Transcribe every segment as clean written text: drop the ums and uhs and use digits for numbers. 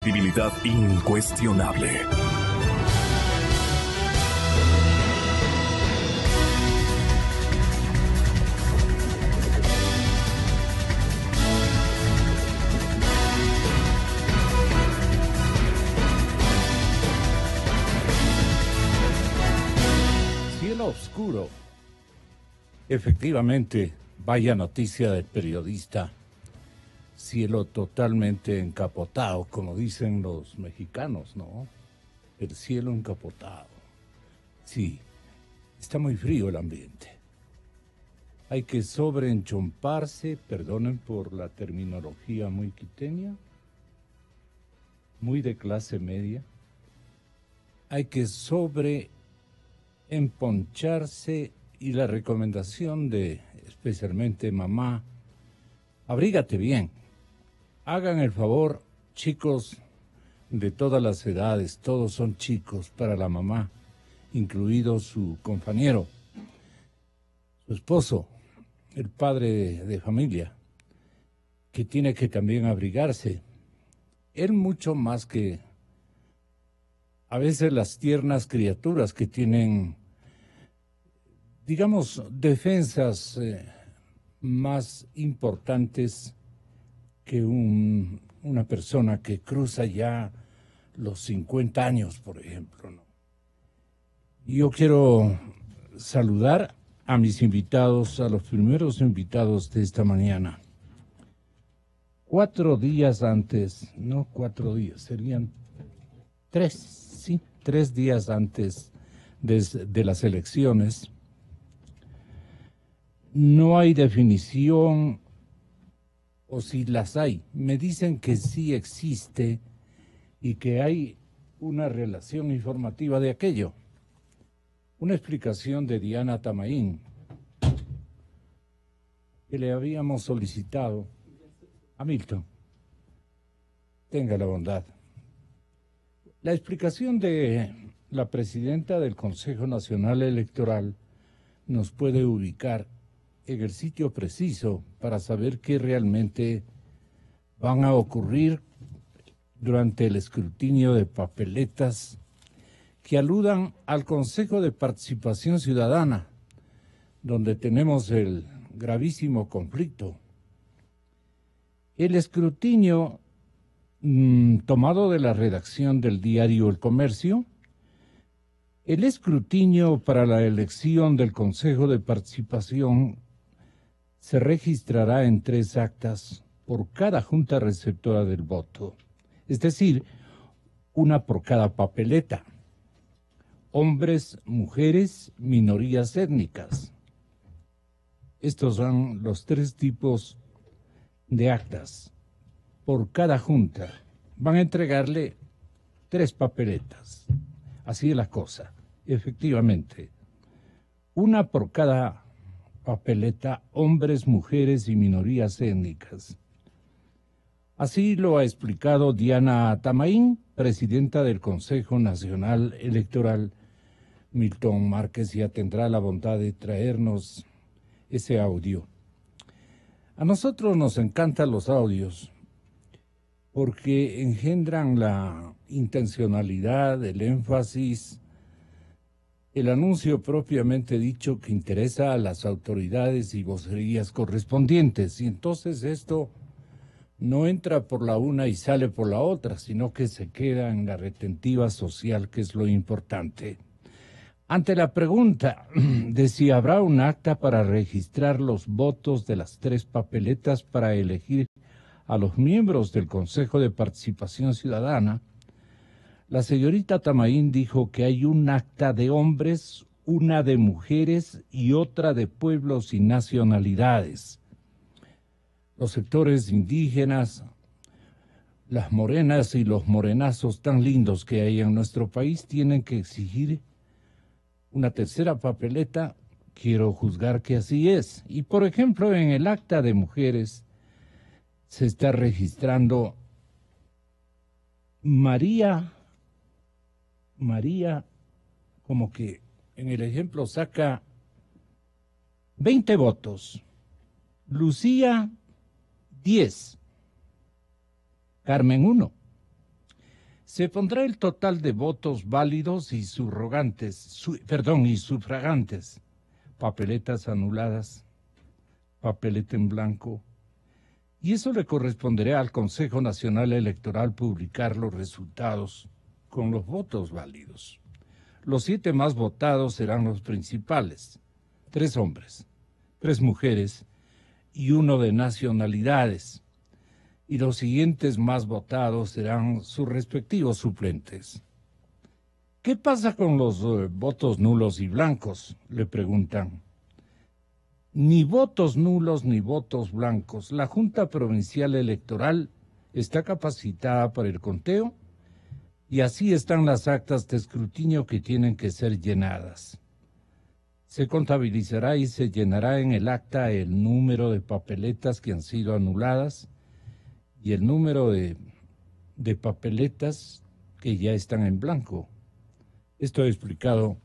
Credibilidad incuestionable. Cielo oscuro. Efectivamente, vaya noticia del periodista. Cielo totalmente encapotado, como dicen los mexicanos, ¿no? El cielo encapotado. Sí, está muy frío el ambiente. Hay que sobreenchomparse, perdonen por la terminología muy quiteña, muy de clase media. Hay que emponcharse y la recomendación de especialmente mamá, abrígate bien. Hagan el favor, chicos de todas las edades, todos son chicos para la mamá, incluido su compañero, su esposo, el padre de familia, que tiene que también abrigarse. Él mucho más que a veces las tiernas criaturas que tienen, digamos, defensas más importantes que una persona que cruza ya los 50 años, por ejemplo, ¿no? Yo quiero saludar a mis invitados, a los primeros invitados de esta mañana. 4 días antes, no 4 días, serían 3 días antes de las elecciones. No hay definición, o si las hay, me dicen que sí existe y que hay una relación informativa de aquello. Una explicación de Diana Tamaín, que le habíamos solicitado a Milton. Tenga la bondad. La explicación de la presidenta del Consejo Nacional Electoral nos puede ubicar en el sitio preciso para saber qué realmente van a ocurrir durante el escrutinio de papeletas que aludan al Consejo de Participación Ciudadana, donde tenemos el gravísimo conflicto. El escrutinio tomado de la redacción del diario El Comercio, el escrutinio para la elección del Consejo de Participación se registrará en 3 actas por cada junta receptora del voto, es decir, una por cada papeleta. Hombres, mujeres, minorías étnicas. Estos son los 3 tipos de actas por cada junta. Van a entregarle 3 papeletas. Así es la cosa, efectivamente. Una por cada papeleta, hombres, mujeres y minorías étnicas. Así lo ha explicado Diana Tamaín, presidenta del Consejo Nacional Electoral. Milton Márquez ya tendrá la bondad de traernos ese audio. A nosotros nos encantan los audios porque engendran la intencionalidad, el énfasis, el anuncio propiamente dicho que interesa a las autoridades y vocerías correspondientes. Y entonces esto no entra por la una y sale por la otra, sino que se queda en la retentiva social, que es lo importante. Ante la pregunta de si habrá un acta para registrar los votos de las 3 papeletas para elegir a los miembros del Consejo de Participación Ciudadana, la señorita Tamaín dijo que hay un acta de hombres, una de mujeres y otra de pueblos y nacionalidades. Los sectores indígenas, las morenas y los morenazos tan lindos que hay en nuestro país tienen que exigir una tercera papeleta. Quiero juzgar que así es. Y por ejemplo, en el acta de mujeres se está registrando María, como que en el ejemplo saca 20 votos, Lucía 10, Carmen 1, Se pondrá el total de votos válidos y y sufragantes, papeletas anuladas, papeleta en blanco, y eso le corresponderá al Consejo Nacional Electoral publicar los resultados con los votos válidos. Los 7 más votados serán los principales, 3 hombres, 3 mujeres y 1 de nacionalidades. Y los siguientes más votados serán sus respectivos suplentes. ¿Qué pasa con los votos nulos y blancos?, le preguntan. Ni votos nulos ni votos blancos. La Junta Provincial Electoral está capacitada para el conteo y así están las actas de escrutinio que tienen que ser llenadas. Se contabilizará y se llenará en el acta el número de papeletas que han sido anuladas y el número de papeletas que ya están en blanco. Esto ha explicado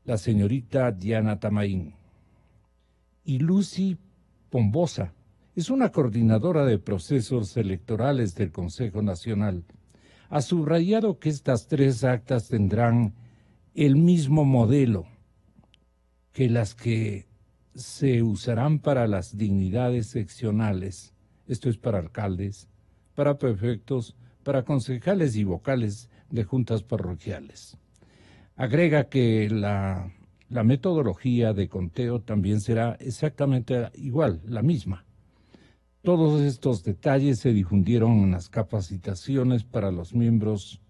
la señorita Diana Tamaín. Y Lucy Pombosa es una coordinadora de procesos electorales del Consejo Nacional. Ha subrayado que estas 3 actas tendrán el mismo modelo que las que se usarán para las dignidades seccionales. Esto es para alcaldes, para prefectos, para concejales y vocales de juntas parroquiales. Agrega que la metodología de conteo también será exactamente igual, la misma. Todos estos detalles se difundieron en las capacitaciones para los miembros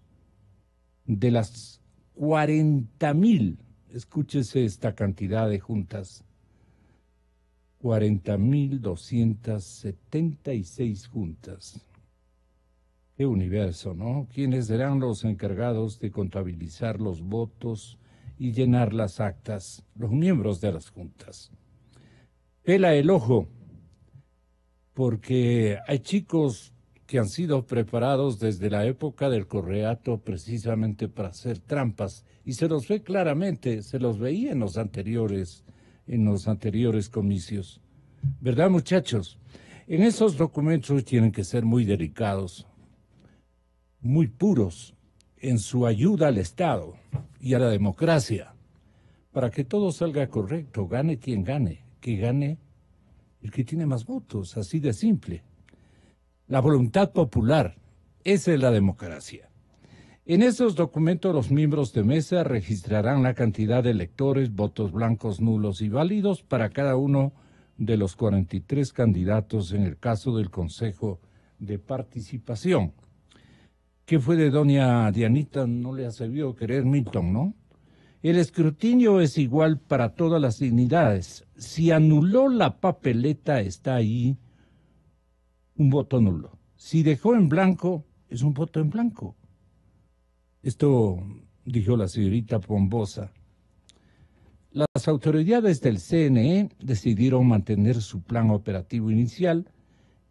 de las 40,000, escúchese esta cantidad de juntas, 40,276 juntas. Qué universo, ¿no? ¿Quiénes serán los encargados de contabilizar los votos y llenar las actas? Los miembros de las juntas. Pela el ojo, porque hay chicos que han sido preparados desde la época del correato precisamente para hacer trampas, y se los ve claramente, se los veía en los anteriores comicios. ¿Verdad, muchachos? En esos documentos tienen que ser muy delicados, muy puros en su ayuda al Estado y a la democracia, para que todo salga correcto, gane quien gane, que gane el que tiene más votos, así de simple. La voluntad popular, esa es la democracia. En esos documentos los miembros de mesa registrarán la cantidad de electores, votos blancos, nulos y válidos para cada uno de los 43 candidatos en el caso del Consejo de Participación. ¿Qué fue de doña Dianita? No le ha sabido querer Milton, ¿no? El escrutinio es igual para todas las dignidades. Si anuló la papeleta, está ahí un voto nulo. Si dejó en blanco, es un voto en blanco. Esto dijo la señorita Pombosa. Las autoridades del CNE decidieron mantener su plan operativo inicial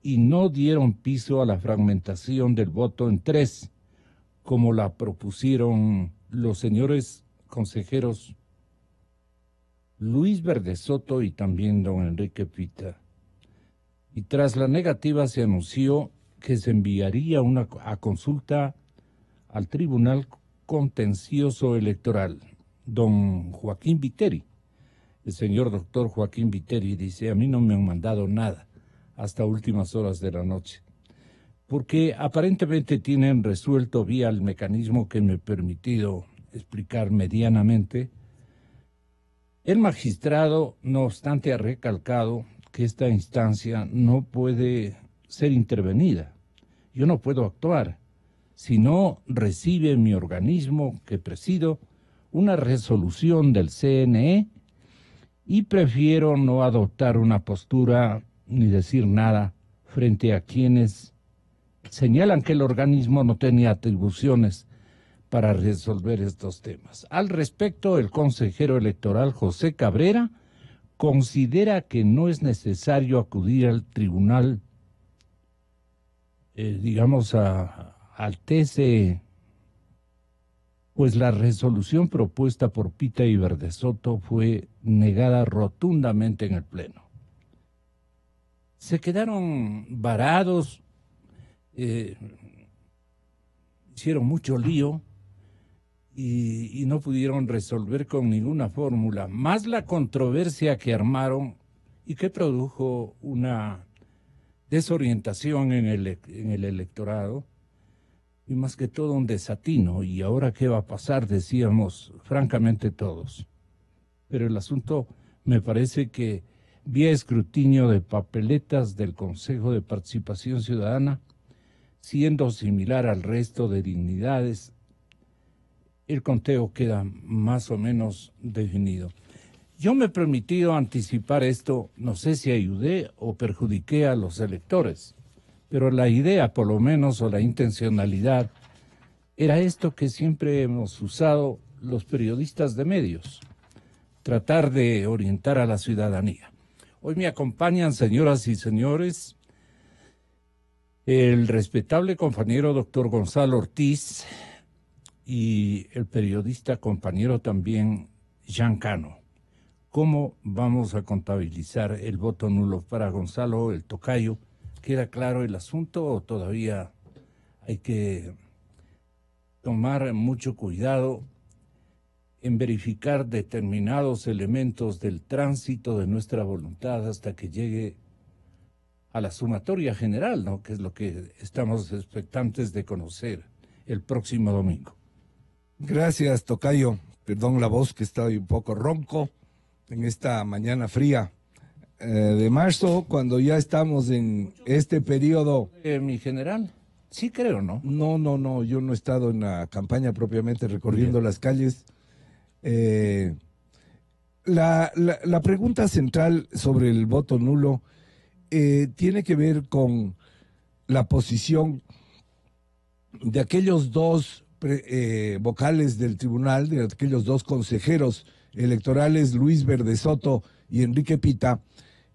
y no dieron piso a la fragmentación del voto en 3, como la propusieron los señores consejeros Luis Verdesoto y también don Enrique Pita. Y tras la negativa se anunció que se enviaría a consulta al Tribunal Contencioso Electoral. Don Joaquín Viteri, el señor doctor Joaquín Viteri, dice: a mí no me han mandado nada hasta últimas horas de la noche, porque aparentemente tienen resuelto vía el mecanismo que me he permitido explicar medianamente. El magistrado, no obstante, ha recalcado que esta instancia no puede ser intervenida. Yo no puedo actuar si no recibe mi organismo que presido una resolución del CNE, y prefiero no adoptar una postura ni decir nada frente a quienes señalan que el organismo no tenía atribuciones para resolver estos temas. Al respecto, el consejero electoral José Cabrera considera que no es necesario acudir al tribunal, al TCE, pues la resolución propuesta por Pita y Verdesoto fue negada rotundamente en el Pleno. Se quedaron varados. hicieron mucho lío y no pudieron resolver con ninguna fórmula, más la controversia que armaron y que produjo una desorientación en el electorado y más que todo un desatino. ¿Y ahora qué va a pasar? Decíamos francamente todos. Pero el asunto me parece que vía escrutinio de papeletas del Consejo de Participación Ciudadana, siendo similar al resto de dignidades, el conteo queda más o menos definido. Yo me he permitido anticipar esto, no sé si ayudé o perjudiqué a los electores, pero la idea, por lo menos, o la intencionalidad, era esto que siempre hemos usado los periodistas de medios, tratar de orientar a la ciudadanía. Hoy me acompañan, señoras y señores, el respetable compañero doctor Gonzalo Ortiz y el periodista compañero también Jean Cano. ¿Cómo vamos a contabilizar el voto nulo para Gonzalo, el tocayo? ¿Queda claro el asunto o todavía hay que tomar mucho cuidado en verificar determinados elementos del tránsito de nuestra voluntad hasta que llegue a la sumatoria general, ¿no? Que es lo que estamos expectantes de conocer el próximo domingo? Gracias, tocayo. Perdón la voz, que está un poco ronco en esta mañana fría de marzo, cuando ya estamos en este periodo. Mi general, sí creo, ¿no? No, yo no he estado en la campaña propiamente recorriendo las calles. La pregunta central sobre el voto nulo tiene que ver con la posición de aquellos dos vocales del tribunal, de aquellos dos consejeros electorales, Luis Verde Soto y Enrique Pita,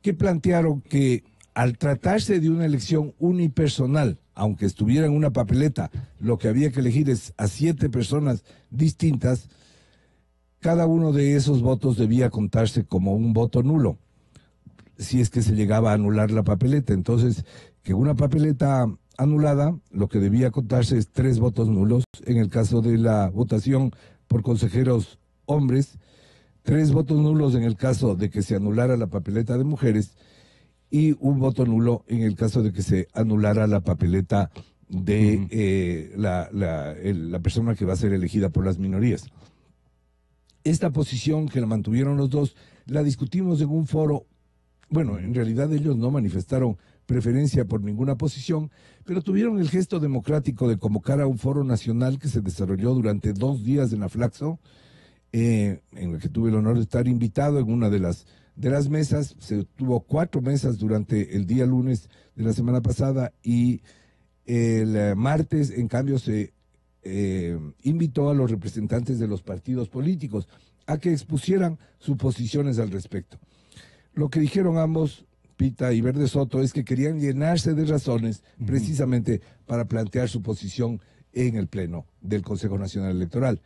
que plantearon que al tratarse de una elección unipersonal, aunque estuviera en una papeleta, lo que había que elegir es a 7 personas distintas, cada uno de esos votos debía contarse como un voto nulo, si es que se llegaba a anular la papeleta. Entonces, que una papeleta anulada, lo que debía contarse es 3 votos nulos, en el caso de la votación por consejeros hombres, 3 votos nulos en el caso de que se anulara la papeleta de mujeres y un voto nulo en el caso de que se anulara la papeleta de la persona que va a ser elegida por las minorías. Esta posición que la mantuvieron los dos, la discutimos en un foro. Bueno, en realidad ellos no manifestaron preferencia por ninguna posición, pero tuvieron el gesto democrático de convocar a un foro nacional que se desarrolló durante 2 días en la Flaxo, en el que tuve el honor de estar invitado en una de las mesas. Se tuvo 4 mesas durante el día lunes de la semana pasada y el martes, en cambio, se invitó a los representantes de los partidos políticos a que expusieran sus posiciones al respecto. Lo que dijeron ambos, Pita y Verde Soto, es que querían llenarse de razones precisamente para plantear su posición en el Pleno del Consejo Nacional Electoral.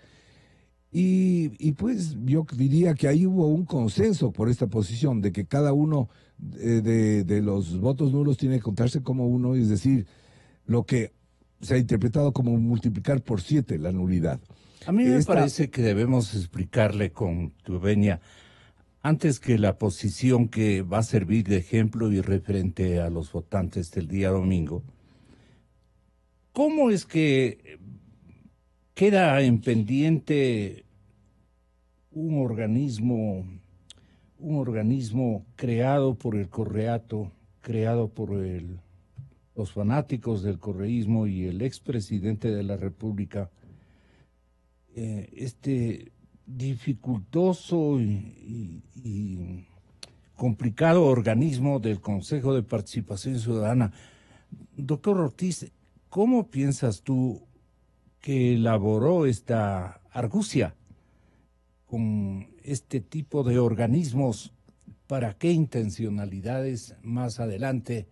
Y pues yo diría que ahí hubo un consenso por esta posición, de que cada uno de los votos nulos tiene que contarse como uno, es decir, lo que se ha interpretado como multiplicar por 7 la nulidad. A mí me parece que debemos explicarle con tu venia, antes que la posición que va a servir de ejemplo y referente a los votantes del día domingo, ¿cómo es que queda en pendiente un organismo creado por el correato, creado por los fanáticos del correísmo y el expresidente de la República, este dificultoso y complicado organismo del Consejo de Participación Ciudadana? Doctor Ortiz, ¿cómo piensas tú que elaboró esta argucia con este tipo de organismos? ¿Para qué intencionalidades más adelante?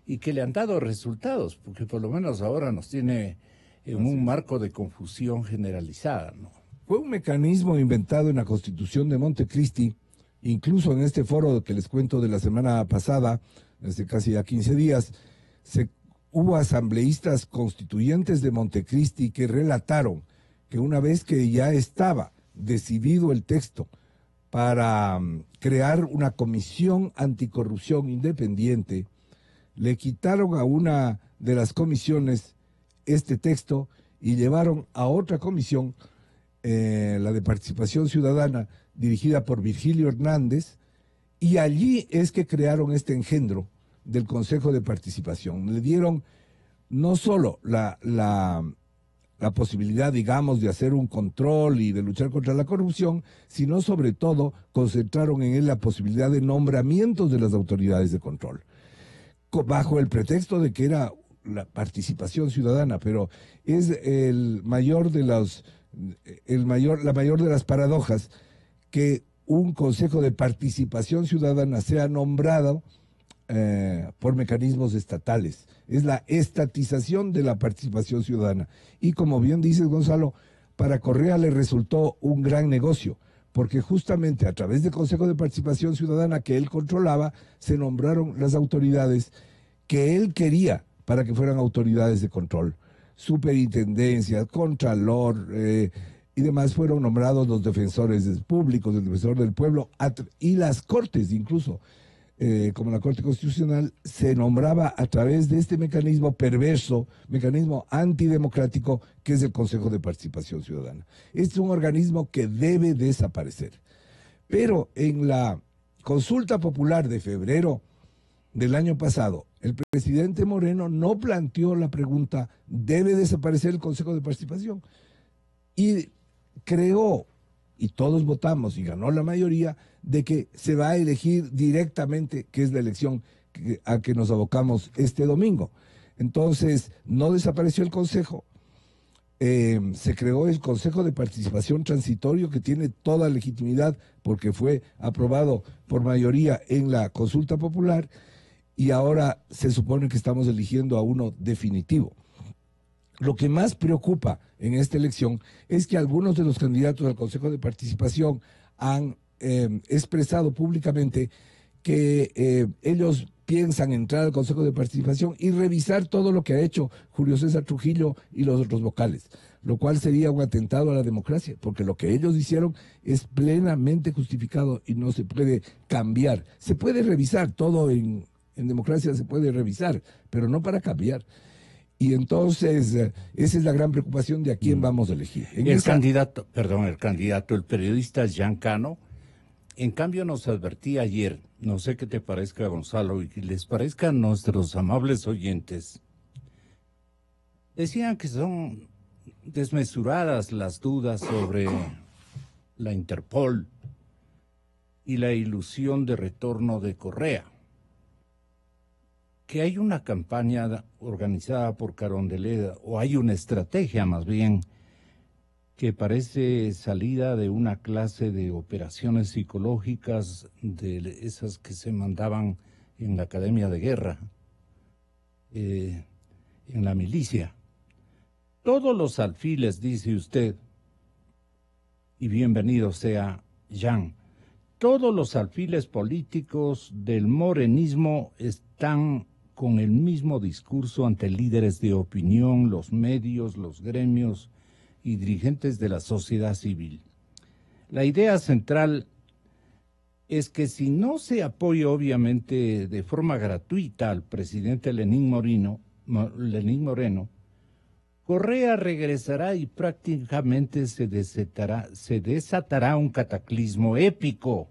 Y que le han dado resultados, porque por lo menos ahora nos tiene en un marco de confusión generalizada, ¿no? Fue un mecanismo inventado en la Constitución de Montecristi, incluso en este foro que les cuento de la semana pasada, desde casi ya 15 días, se hubo asambleístas constituyentes de Montecristi que relataron que una vez que ya estaba decidido el texto para crear una comisión anticorrupción independiente, le quitaron a una de las comisiones este texto y llevaron a otra comisión, la de participación ciudadana, dirigida por Virgilio Hernández, y allí es que crearon este engendro del Consejo de Participación. Le dieron no solo la posibilidad, digamos, de hacer un control y de luchar contra la corrupción, sino sobre todo concentraron en él la posibilidad de nombramientos de las autoridades de control, bajo el pretexto de que era la participación ciudadana, pero es la mayor de las paradojas que un Consejo de Participación Ciudadana sea nombrado por mecanismos estatales. Es la estatización de la participación ciudadana. Y como bien dices, Gonzalo, para Correa le resultó un gran negocio, porque justamente a través del Consejo de Participación Ciudadana que él controlaba, se nombraron las autoridades que él quería para que fueran autoridades de control. Superintendencia, Contralor y demás fueron nombrados los defensores públicos, el defensor del pueblo y las cortes incluso. Como la Corte Constitucional, se nombraba a través de este mecanismo perverso, mecanismo antidemocrático, que es el Consejo de Participación Ciudadana. Este es un organismo que debe desaparecer. Pero en la consulta popular de febrero del año pasado, el presidente Moreno no planteó la pregunta, ¿debe desaparecer el Consejo de Participación? Y creó, y todos votamos y ganó la mayoría, de que se va a elegir directamente, que es la elección a que nos abocamos este domingo. Entonces, no desapareció el Consejo, se creó el Consejo de Participación Transitorio, que tiene toda legitimidad porque fue aprobado por mayoría en la consulta popular, y ahora se supone que estamos eligiendo a uno definitivo. Lo que más preocupa en esta elección es que algunos de los candidatos al Consejo de Participación han expresado públicamente que ellos piensan entrar al Consejo de Participación y revisar todo lo que ha hecho Julio César Trujillo y los otros vocales, lo cual sería un atentado a la democracia, porque lo que ellos hicieron es plenamente justificado y no se puede cambiar. Se puede revisar, todo en democracia se puede revisar, pero no para cambiar. Y entonces, esa es la gran preocupación de a quién vamos a elegir. El candidato, el periodista Jean Cano, en cambio nos advertía ayer, no sé qué te parezca, Gonzalo, y que les parezca a nuestros amables oyentes. Decían que son desmesuradas las dudas sobre la Interpol y la ilusión de retorno de Correa. Que hay una campaña organizada por Carondelet, o hay una estrategia más bien, que parece salida de una clase de operaciones psicológicas, de esas que se mandaban en la Academia de Guerra, en la milicia. Todos los alfiles, dice usted, y bienvenido sea Jean, todos los alfiles políticos del morenismo están con el mismo discurso ante líderes de opinión, los medios, los gremios y dirigentes de la sociedad civil. La idea central es que si no se apoya obviamente de forma gratuita al presidente Lenín Moreno, Correa regresará y prácticamente se desatará un cataclismo épico.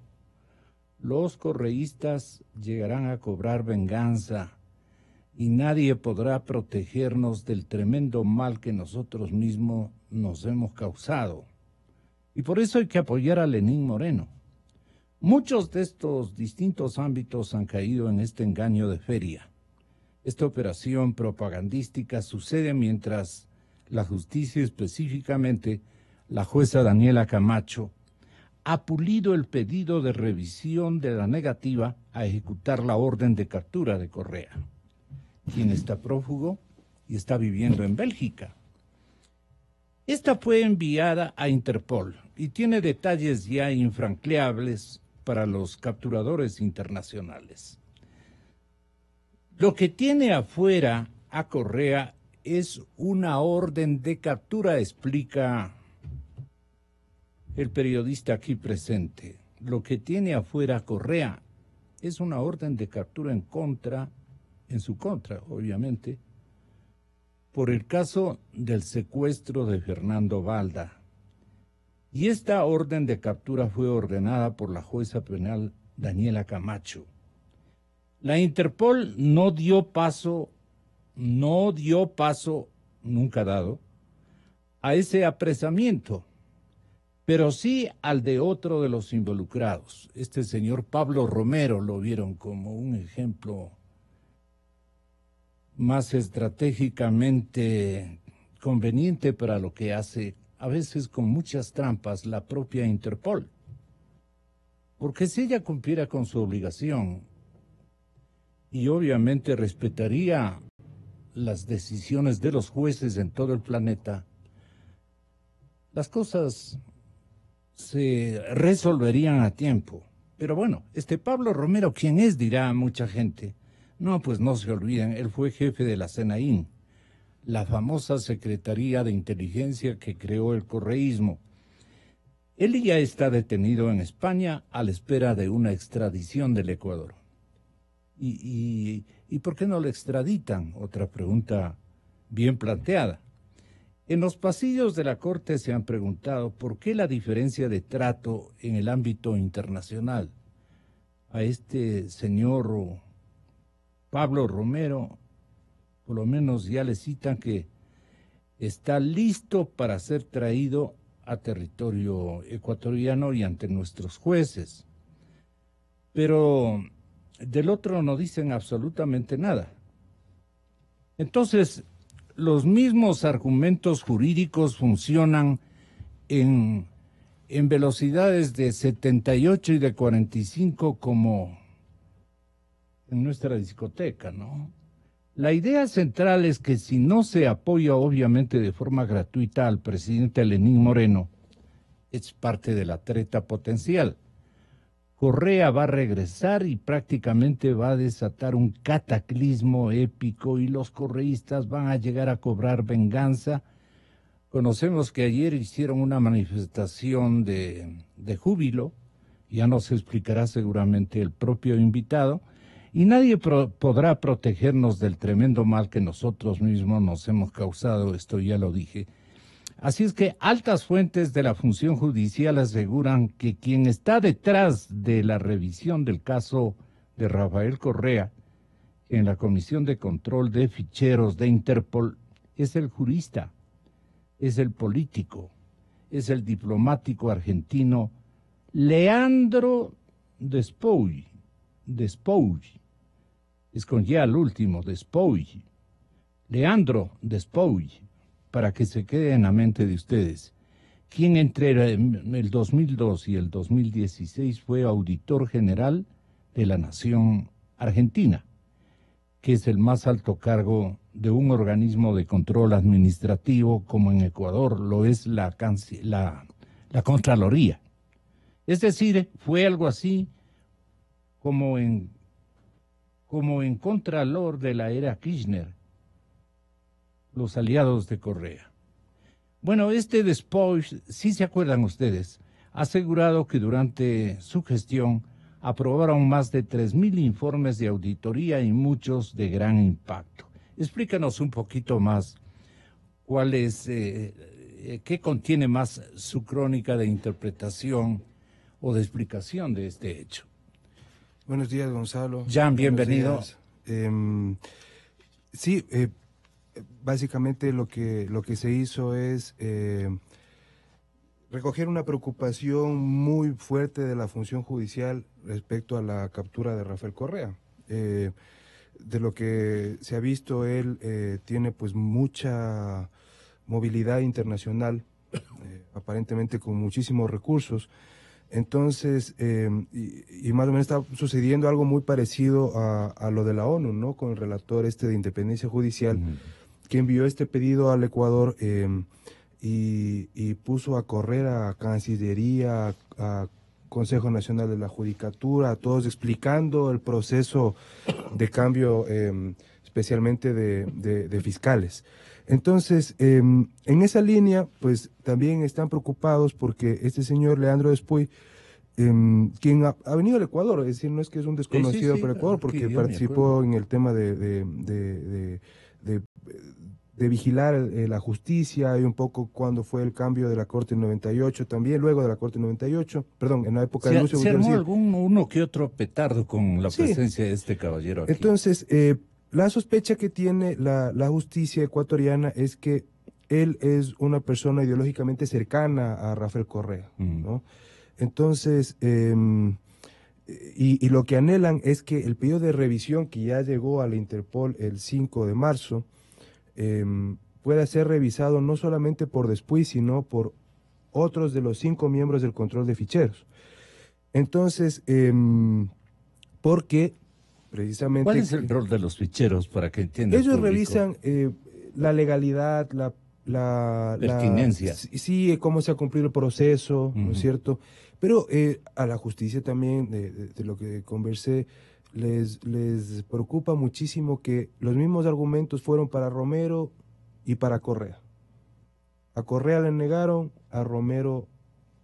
Los correístas llegarán a cobrar venganza y nadie podrá protegernos del tremendo mal que nosotros mismos nos hemos causado. Y por eso hay que apoyar a Lenín Moreno. Muchos de estos distintos ámbitos han caído en este engaño de feria. Esta operación propagandística sucede mientras la justicia, específicamente la jueza Daniela Camacho, ha pulido el pedido de revisión de la negativa a ejecutar la orden de captura de Correa, quien está prófugo y está viviendo en Bélgica. Esta fue enviada a Interpol y tiene detalles ya infranqueables para los capturadores internacionales. Lo que tiene afuera a Correa es una orden de captura, explica el periodista aquí presente. Lo que tiene afuera Correa es una orden de captura en su contra, obviamente, por el caso del secuestro de Fernando Valda. Y esta orden de captura fue ordenada por la jueza penal Daniela Camacho. La Interpol no dio paso, nunca dado, a ese apresamiento, pero sí al de otro de los involucrados. Este señor Pablo Romero lo vieron como un ejemplo más estratégicamente conveniente para lo que hace, a veces con muchas trampas, la propia Interpol. Porque si ella cumpliera con su obligación y obviamente respetaría las decisiones de los jueces en todo el planeta, las cosas se resolverían a tiempo. Pero bueno, Pablo Romero, ¿quién es?, dirá mucha gente. No, pues no se olviden, él fue jefe de la CNAIN, la famosa Secretaría de Inteligencia que creó el correísmo. Él ya está detenido en España a la espera de una extradición del Ecuador. ¿Y por qué no lo extraditan? Otra pregunta bien planteada. En los pasillos de la Corte se han preguntado por qué la diferencia de trato en el ámbito internacional. A este señor Pablo Romero, por lo menos ya le citan que está listo para ser traído a territorio ecuatoriano y ante nuestros jueces. Pero del otro no dicen absolutamente nada. Entonces, los mismos argumentos jurídicos funcionan en velocidades de 78 y de 45 como en nuestra discoteca, ¿no? La idea central es que si no se apoya obviamente de forma gratuita al presidente Lenín Moreno, es parte de la treta potencial. Correa va a regresar y prácticamente va a desatar un cataclismo épico y los correístas van a llegar a cobrar venganza. Conocemos que ayer hicieron una manifestación de júbilo, ya nos explicará seguramente el propio invitado, y nadie podrá protegernos del tremendo mal que nosotros mismos nos hemos causado, esto ya lo dije. Así es que altas fuentes de la función judicial aseguran que quien está detrás de la revisión del caso de Rafael Correa en la Comisión de Control de Ficheros de Interpol es el jurista, es el político, es el diplomático argentino Leandro Despouy, es con ya al último, Despouy, Leandro Despouy, para que se quede en la mente de ustedes, quien entre el 2002 y el 2016 fue auditor general de la Nación Argentina, que es el más alto cargo de un organismo de control administrativo como en Ecuador lo es la Contraloría. Es decir, fue algo así como en Contralor de la era Kirchner, los aliados de Correa. Bueno, Despouy, si se acuerdan ustedes, ha asegurado que durante su gestión aprobaron más de 3,000 informes de auditoría y muchos de gran impacto. Explícanos un poquito más cuál es, qué contiene más su crónica de interpretación o de explicación de este hecho. Buenos días, Gonzalo. Jan, bienvenido. Sí, básicamente lo que se hizo es recoger una preocupación muy fuerte de la función judicial respecto a la captura de Rafael Correa. De lo que se ha visto, él tiene pues mucha movilidad internacional, aparentemente con muchísimos recursos. Entonces, y más o menos está sucediendo algo muy parecido a lo de la ONU, ¿no? Con el relator de independencia judicial, que envió este pedido al Ecuador y puso a correr a Cancillería, a Consejo Nacional de la Judicatura, a todos explicando el proceso de cambio especialmente de fiscales. Entonces, en esa línea, pues también están preocupados porque este señor Leandro Despuy, quien ha venido al Ecuador, es decir, no es que es un desconocido para el Ecuador, porque participó en el tema de vigilar la justicia y un poco cuando fue el cambio de la Corte en 98, también luego de la Corte en 98, perdón, en la época de Lucio Se Gutiérrez. armó uno que otro petardo con la presencia de este caballero aquí. Entonces, la sospecha que tiene la justicia ecuatoriana es que él es una persona ideológicamente cercana a Rafael Correa, ¿no? Entonces, y lo que anhelan es que el pedido de revisión que ya llegó a la Interpol el 5 de marzo pueda ser revisado no solamente por Despuy, sino por otros de los 5 miembros del control de ficheros. Entonces, porque precisamente... ¿Cuál es el rol de los ficheros para que entienda el ellos público? revisan la legalidad, la pertinencia. Sí, cómo se ha cumplido el proceso, ¿no es cierto? Pero a la justicia también, de lo que conversé, les preocupa muchísimo que los mismos argumentos fueron para Romero y para Correa. A Correa le negaron, a Romero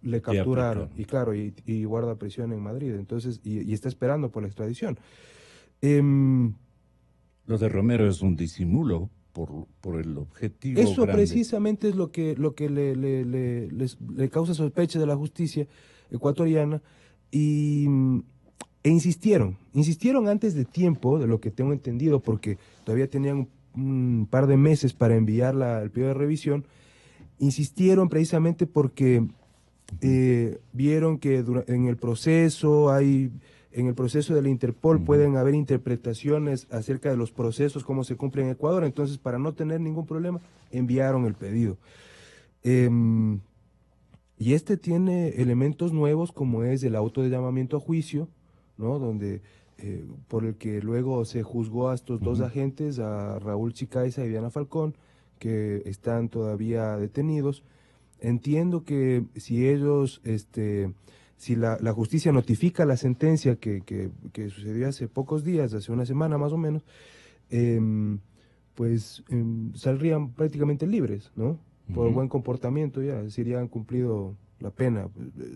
le capturaron, y claro, y guarda prisión en Madrid, entonces, y está esperando por la extradición. Lo de Romero es un disimulo por el objetivo Eso grande. precisamente es lo que le causa sospecha de la justicia ecuatoriana e insistieron antes de tiempo, de lo que tengo entendido, porque todavía tenían un par de meses para enviar el pedido de revisión. Insistieron precisamente porque vieron que en el proceso de la Interpol pueden haber interpretaciones acerca de los procesos, cómo se cumplen en Ecuador. Entonces, para no tener ningún problema, enviaron el pedido. Y este tiene elementos nuevos, como es el auto de llamamiento a juicio, ¿no? Donde por el que luego se juzgó a estos dos agentes, a Raúl Chicaiza y Diana Falcón, que están todavía detenidos. Entiendo que si ellos, si la justicia notifica la sentencia que sucedió hace pocos días, hace una semana más o menos, pues saldrían prácticamente libres, ¿no? Por buen comportamiento, ya, es decir, ya han cumplido la pena,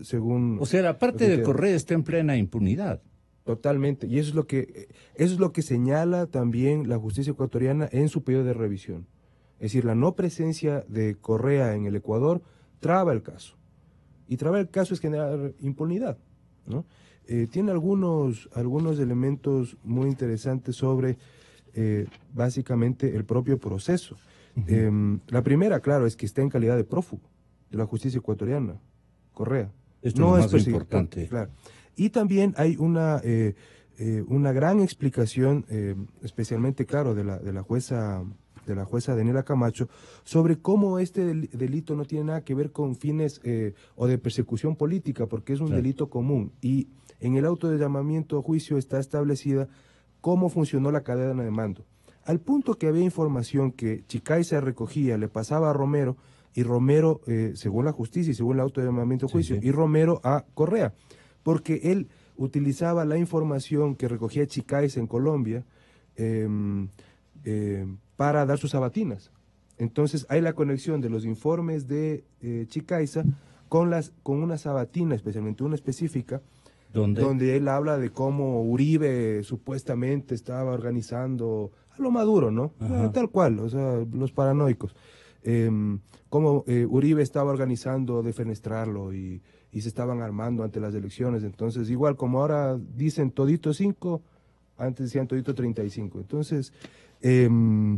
según... O sea, la parte de Correa está en plena impunidad. Totalmente, y eso es lo que señala también la justicia ecuatoriana en su pedido de revisión. Es decir, la no presencia de Correa en el Ecuador traba el caso. Y trabar el caso es generar impunidad, ¿no? Tiene algunos elementos muy interesantes sobre básicamente el propio proceso. La primera, claro, es que está en calidad de prófugo de la justicia ecuatoriana, Correa. Esto No es es lo más importante. Claro. Y también hay una gran explicación, especialmente, claro, de la jueza Daniela Camacho, sobre cómo este delito no tiene nada que ver con fines o de persecución política, porque es un delito común. Y en el auto de llamamiento a juicio está establecida cómo funcionó la cadena de mando. Al punto que había información que Chicaiza recogía, le pasaba a Romero, y Romero, según la justicia y según el auto de llamamiento a juicio, y Romero a Correa, porque él utilizaba la información que recogía Chicaiza en Colombia para dar sus sabatinas. Entonces hay la conexión de los informes de Chicaiza con una sabatina, especialmente una específica, donde él habla de cómo Uribe supuestamente estaba organizando a lo Maduro, ¿no? Tal cual, o sea, los paranoicos. Cómo Uribe estaba organizando defenestrarlo y se estaban armando ante las elecciones. Entonces, igual como ahora dicen todito 5, antes decían todito 35. Entonces, y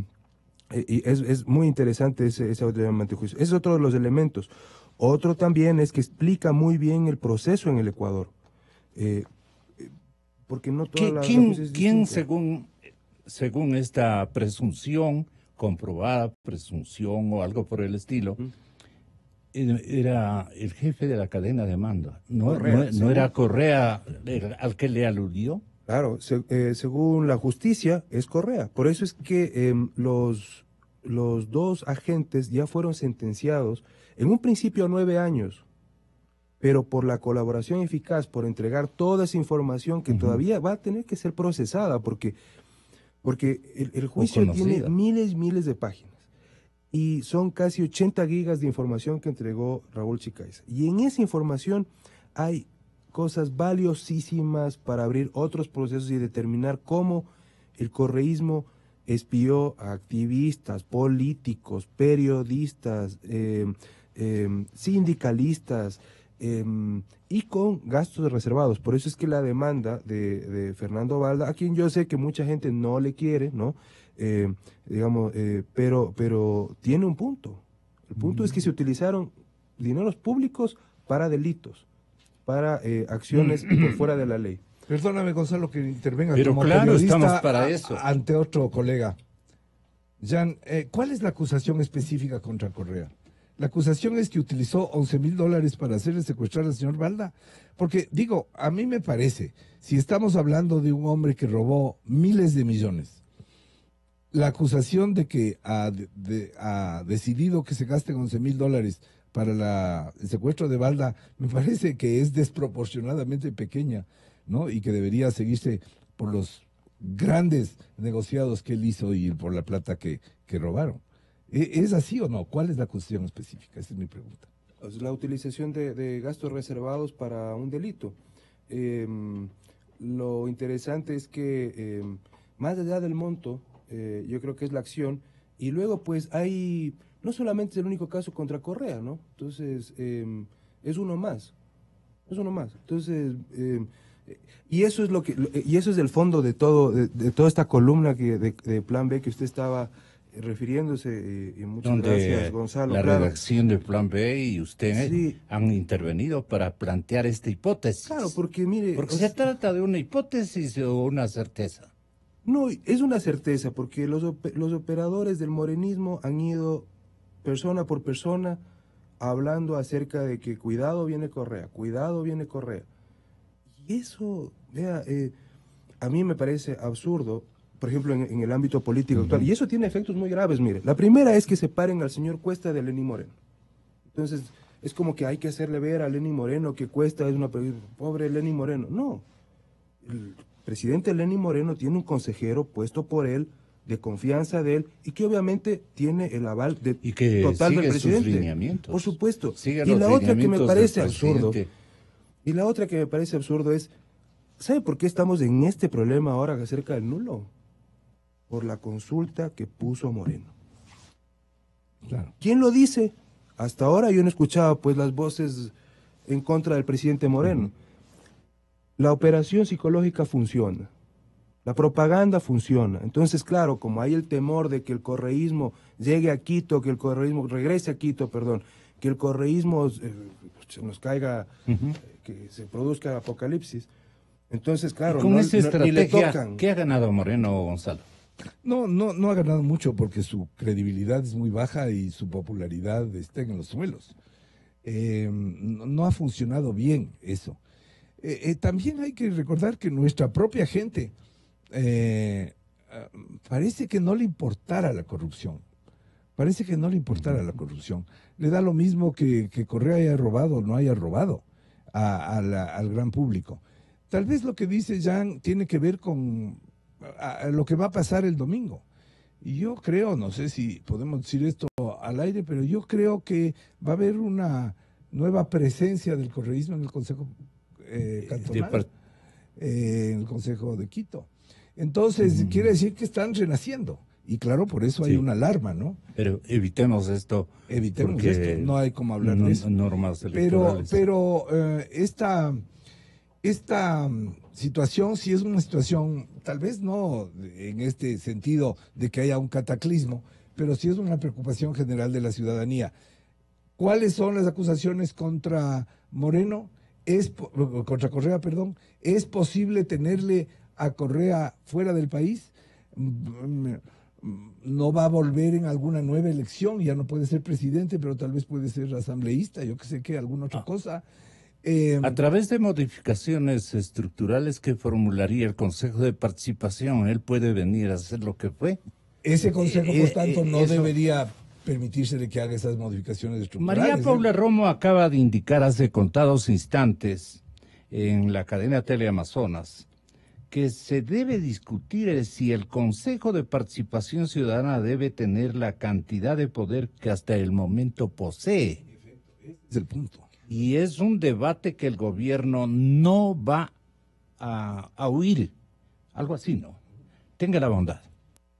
es muy interesante ese auto de llamamiento a juicio. Ese es otro de los elementos. Otro también es que explica muy bien el proceso en el Ecuador. Porque no toda ¿Quién según esta presunción, comprobada presunción o algo por el estilo, era el jefe de la cadena de mando? ¿No era Correa al que le aludió? Claro, según la justicia es Correa. Por eso es que los dos agentes ya fueron sentenciados en un principio a 9 años, pero por la colaboración eficaz, por entregar toda esa información que todavía va a tener que ser procesada, porque Porque el juicio tiene miles de páginas. Y son casi 80 gigas de información que entregó Raúl Chicaiza. Y en esa información hay cosas valiosísimas para abrir otros procesos y determinar cómo el correísmo espió a activistas, políticos, periodistas, sindicalistas, y con gastos reservados. Por eso es que la demanda de Fernando Balda, a quien yo sé que mucha gente no le quiere, ¿no? Pero tiene un punto. El punto es que se utilizaron dineros públicos para delitos, para acciones por fuera de la ley. Perdóname, Gonzalo, que intervenga pero como claro, periodista estamos para eso. Ante otro colega. Jan, ¿cuál es la acusación específica contra Correa? La acusación es que utilizó $11,000 para hacerle secuestrar al señor Balda. Porque, digo, a mí me parece, si estamos hablando de un hombre que robó miles de millones, la acusación de que ha decidido que se gasten $11,000 para el secuestro de Balda, me parece que es desproporcionadamente pequeña, ¿no? Y que debería seguirse por los grandes negociados que él hizo y por la plata que robaron. ¿Es así o no? ¿Cuál es la acusación específica? Esa es mi pregunta. La utilización de gastos reservados para un delito. Lo interesante es que más allá del monto, yo creo que es la acción, y luego pues hay, no solamente es el único caso contra Correa, ¿no? Entonces, es uno más. Entonces, y eso es el fondo de toda esta columna de Plan B que usted estaba refiriéndose, y muchas gracias, Gonzalo. La redacción del Plan B y usted sí han intervenido para plantear esta hipótesis. Claro, porque mire... Porque se trata de una hipótesis o una certeza. No, es una certeza, porque los operadores del morenismo han ido persona por persona hablando acerca de que cuidado viene Correa. Y eso, vea, a mí me parece absurdo, por ejemplo, en el ámbito político actual, y eso tiene efectos muy graves, mire. La primera es que separen al señor Cuesta de Lenín Moreno. Entonces, es como que hay que hacerle ver a Lenín Moreno que Cuesta es una pobre Lenín Moreno. No, el presidente Lenín Moreno tiene un consejero puesto por él, de confianza de él, y que obviamente tiene el aval total del presidente. Sus lineamientos. Por supuesto. Sigue Y la otra que me parece absurdo. Es, ¿sabe por qué estamos en este problema ahora acerca del nulo? Por la consulta que puso Moreno. Claro. ¿Quién lo dice? Hasta ahora yo no escuchaba pues las voces en contra del presidente Moreno. La operación psicológica funciona. La propaganda funciona. Entonces, claro, como hay el temor de que el correísmo llegue a Quito, que el correísmo regrese a Quito, que el correísmo se nos caiga, que se produzca apocalipsis. Entonces, claro, con esa estrategia, ni le tocan. ¿Qué ha ganado Moreno, Gonzalo? No ha ganado mucho porque su credibilidad es muy baja y su popularidad está en los suelos. No ha funcionado bien eso. También hay que recordar que nuestra propia gente parece que no le importara la corrupción. Le da lo mismo que Correa haya robado o no haya robado al gran público. Tal vez lo que dice Jan tiene que ver con lo que va a pasar el domingo. Y yo creo, no sé si podemos decir esto al aire, pero yo creo que va a haber una nueva presencia del correísmo en el Consejo Cantonal, en el Consejo de Quito. Entonces, quiere decir que están renaciendo. Y claro, por eso hay una alarma, ¿no? Pero evitemos esto. No hay como hablar de eso. Normas electorales. Pero esta situación sí es una situación, tal vez no en este sentido de que haya un cataclismo, pero sí es una preocupación general de la ciudadanía. ¿Cuáles son las acusaciones contra Moreno? Contra Correa, perdón. ¿Es posible tenerle a Correa fuera del país? No va a volver en alguna nueva elección, ya no puede ser presidente, pero tal vez puede ser asambleísta, yo que sé qué, alguna otra cosa. A través de modificaciones estructurales que formularía el Consejo de Participación, él puede venir a hacer lo que fue. Ese Consejo, por tanto, no debería permitírsele que haga esas modificaciones estructurales. María Paula Romo acaba de indicar hace contados instantes en la cadena Teleamazonas que se debe discutir es si el Consejo de Participación Ciudadana debe tener la cantidad de poder que hasta el momento posee. Es el punto. Y es un debate que el gobierno no va a huir. Algo así, ¿no? Tenga la bondad.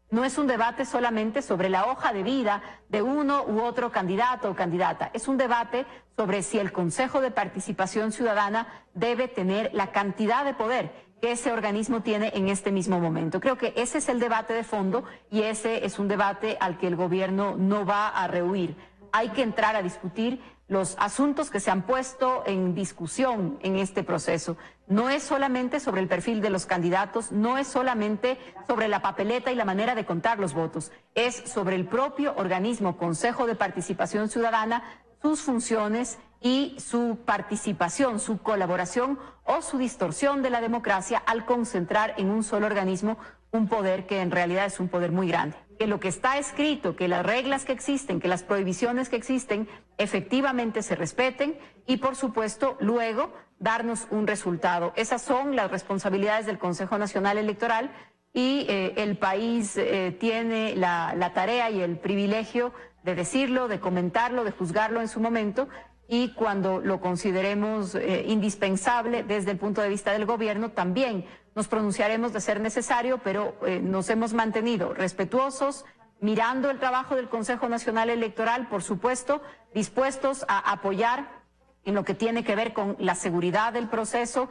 No es un debate solamente sobre la hoja de vida de uno u otro candidato o candidata. Es un debate sobre si el Consejo de Participación Ciudadana debe tener la cantidad de poder que ese organismo tiene en este mismo momento. Creo que ese es el debate de fondo y ese es un debate al que el gobierno no va a rehuir. Hay que entrar a discutir los asuntos que se han puesto en discusión en este proceso. No es solamente sobre el perfil de los candidatos, no es solamente sobre la papeleta y la manera de contar los votos, es sobre el propio organismo Consejo de Participación Ciudadana, sus funciones y su participación, su colaboración o su distorsión de la democracia al concentrar en un solo organismo un poder que en realidad es un poder muy grande. Que lo que está escrito, que las reglas que existen, que las prohibiciones que existen, efectivamente se respeten y, por supuesto, luego darnos un resultado. Esas son las responsabilidades del Consejo Nacional Electoral y el país tiene la tarea y el privilegio de decirlo, de comentarlo, de juzgarlo en su momento y cuando lo consideremos indispensable desde el punto de vista del gobierno también nos pronunciaremos de ser necesario, pero nos hemos mantenido respetuosos, mirando el trabajo del Consejo Nacional Electoral, por supuesto, dispuestos a apoyar en lo que tiene que ver con la seguridad del proceso.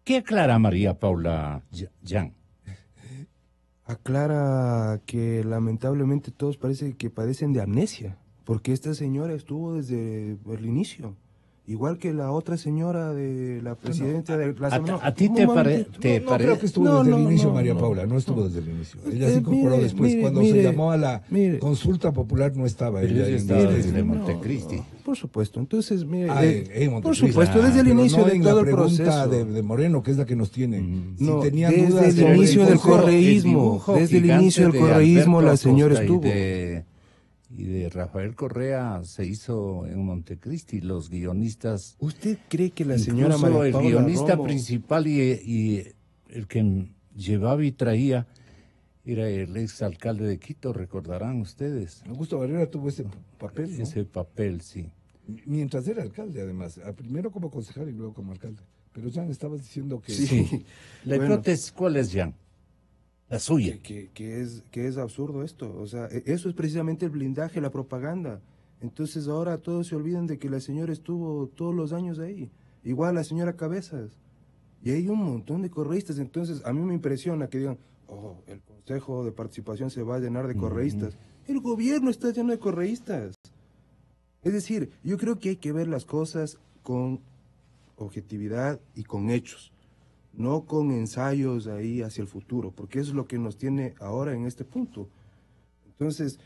¿Qué aclara María Paula Jan? Aclara que lamentablemente todos parece que padecen de amnesia, porque esta señora estuvo desde el inicio. Igual que la otra señora de la presidenta de la Asamblea. ¿A ti te parece? No creo que estuvo desde el inicio, María Paula, no estuvo desde el inicio. Ella se incorporó después. Cuando se llamó a la consulta popular no estaba ella. Ella estaba desde Montecristi. Por supuesto, entonces, mire, por supuesto, desde el inicio de todo el proceso. La pregunta de Moreno, que es la que nos tiene. No, si tenían desde dudas el inicio del correísmo, desde el inicio del correísmo la señora estuvo. Y de Rafael Correa se hizo en Montecristi, los guionistas. ¿Usted cree que la señora María Paula el guionista Romo principal y el que llevaba y traía era el exalcalde de Quito, recordarán ustedes. Augusto Barrera tuvo ese papel, ¿no? Ese papel, sí. Mientras era alcalde, además. Primero como concejal y luego como alcalde. Pero Jan, estabas diciendo que... Sí. La hipótesis, ¿cuál es, Jan? La suya. Que es absurdo esto. O sea, eso es precisamente el blindaje, la propaganda. Entonces ahora todos se olvidan de que la señora estuvo todos los años ahí. Igual la señora Cabezas. Y hay un montón de correístas. Entonces a mí me impresiona que digan, oh, el Consejo de Participación se va a llenar de correístas. El gobierno está lleno de correístas. Es decir, yo creo que hay que ver las cosas con objetividad y con hechos. No con ensayos ahí hacia el futuro, porque eso es lo que nos tiene ahora en este punto. Entonces,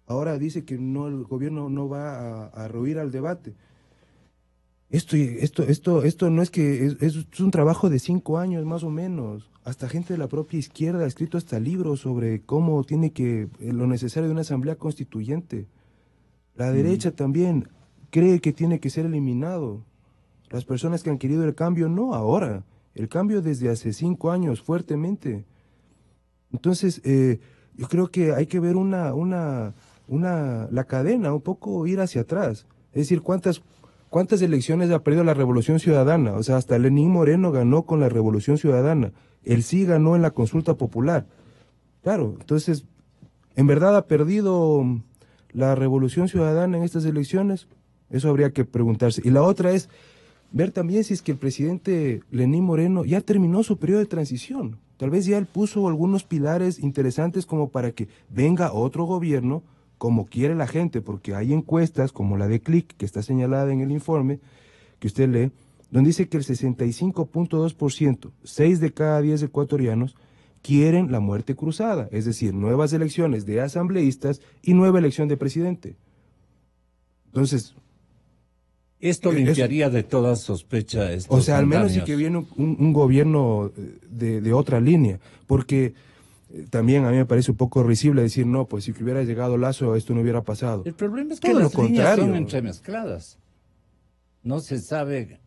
ahora dice que no, el gobierno no va a rehuir al debate. Esto no es que es un trabajo de 5 años más o menos. Hasta gente de la propia izquierda ha escrito hasta libros sobre cómo tiene que lo necesario de una asamblea constituyente. La derecha también cree que tiene que ser eliminado. Las personas que han querido el cambio, no ahora, el cambio desde hace 5 años, fuertemente. Entonces, yo creo que hay que ver la cadena, un poco ir hacia atrás. Es decir, ¿cuántas elecciones ha perdido la Revolución Ciudadana? O sea, hasta Lenín Moreno ganó con la Revolución Ciudadana. Él sí ganó en la consulta popular. Claro, entonces, ¿en verdad ha perdido la Revolución Ciudadana en estas elecciones? Eso habría que preguntarse. Y la otra es ver también si es que el presidente Lenín Moreno ya terminó su periodo de transición. Tal vez ya él puso algunos pilares interesantes como para que venga otro gobierno como quiere la gente, porque hay encuestas como la de CLIC, que está señalada en el informe que usted lee, donde dice que el 65.2%, 6 de cada 10 ecuatorianos, quieren la muerte cruzada, es decir, nuevas elecciones de asambleístas y nueva elección de presidente. Entonces... Esto limpiaría de toda sospecha estos O sea, al menos sí que viene un gobierno de otra línea, porque también a mí me parece un poco risible decir, no, pues si hubiera llegado Lazo esto no hubiera pasado. El problema es que todo las lo líneas contrario. son entremezcladas. No se sabe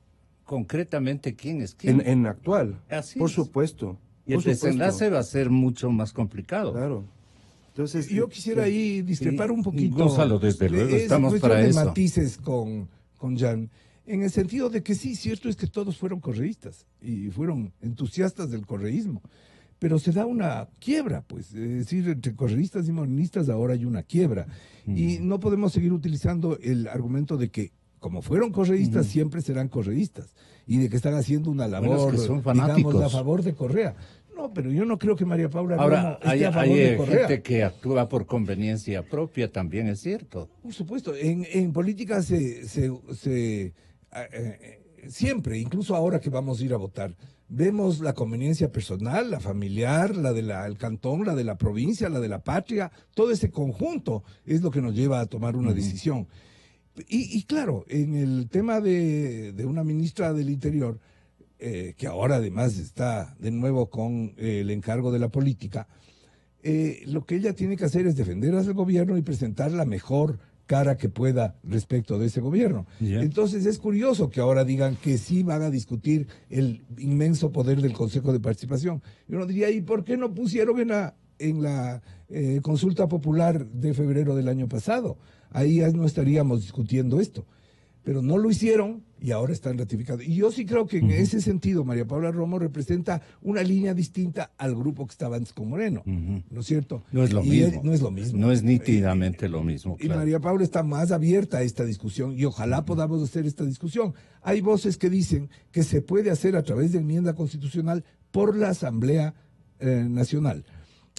concretamente quién es quién. En actual, Así por es. supuesto. Y el por supuesto. desenlace va a ser mucho más complicado. Claro. Entonces, Yo quisiera ahí discrepar un poquito. Gonzalo, desde luego, estamos cuestión para de eso. matices con Jan, en el sentido de que sí, cierto es que todos fueron correístas y fueron entusiastas del correísmo, pero se da una quiebra, pues, es decir, entre correístas y morenistas ahora hay una quiebra, y no podemos seguir utilizando el argumento de que como fueron correístas, siempre serán correístas, y de que están haciendo una labor, que son digamos, fanáticos. a favor de Correa. No, pero yo no creo que María Paula Ahora, Romo esté a favor hay de Correa. gente que actúa por conveniencia propia, también es cierto. Por supuesto, en política siempre, incluso ahora que vamos a ir a votar, vemos la conveniencia personal, la familiar, la del cantón, la de la provincia, la de la patria, todo ese conjunto es lo que nos lleva a tomar una decisión. Y claro, en el tema de una ministra del Interior, que ahora además está de nuevo con el encargo de la política, lo que ella tiene que hacer es defender al gobierno y presentar la mejor cara que pueda respecto de ese gobierno. Yeah. Entonces es curioso que ahora digan que sí van a discutir el inmenso poder del Consejo de Participación. Yo no diría, ¿y por qué no pusieron en la consulta popular de febrero del año pasado? Ahí ya no estaríamos discutiendo esto. Pero no lo hicieron y ahora están ratificando. Y yo sí creo que en ese sentido María Paula Romo representa una línea distinta al grupo que estaba antes con Moreno, ¿no es cierto? No es lo Y mismo. no es lo mismo. No es nítidamente lo mismo. Y Claro. María Paula está más abierta a esta discusión y ojalá podamos hacer esta discusión. Hay voces que dicen que se puede hacer a través de enmienda constitucional por la Asamblea Nacional.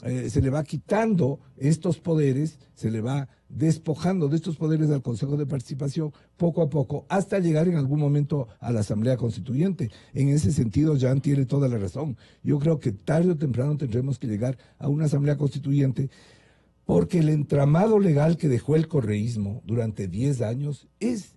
Se le va quitando estos poderes, se le va despojando de estos poderes al Consejo de Participación poco a poco, hasta llegar en algún momento a la Asamblea Constituyente. En ese sentido, Jan tiene toda la razón. Yo creo que tarde o temprano tendremos que llegar a una Asamblea Constituyente, porque el entramado legal que dejó el correísmo durante 10 años es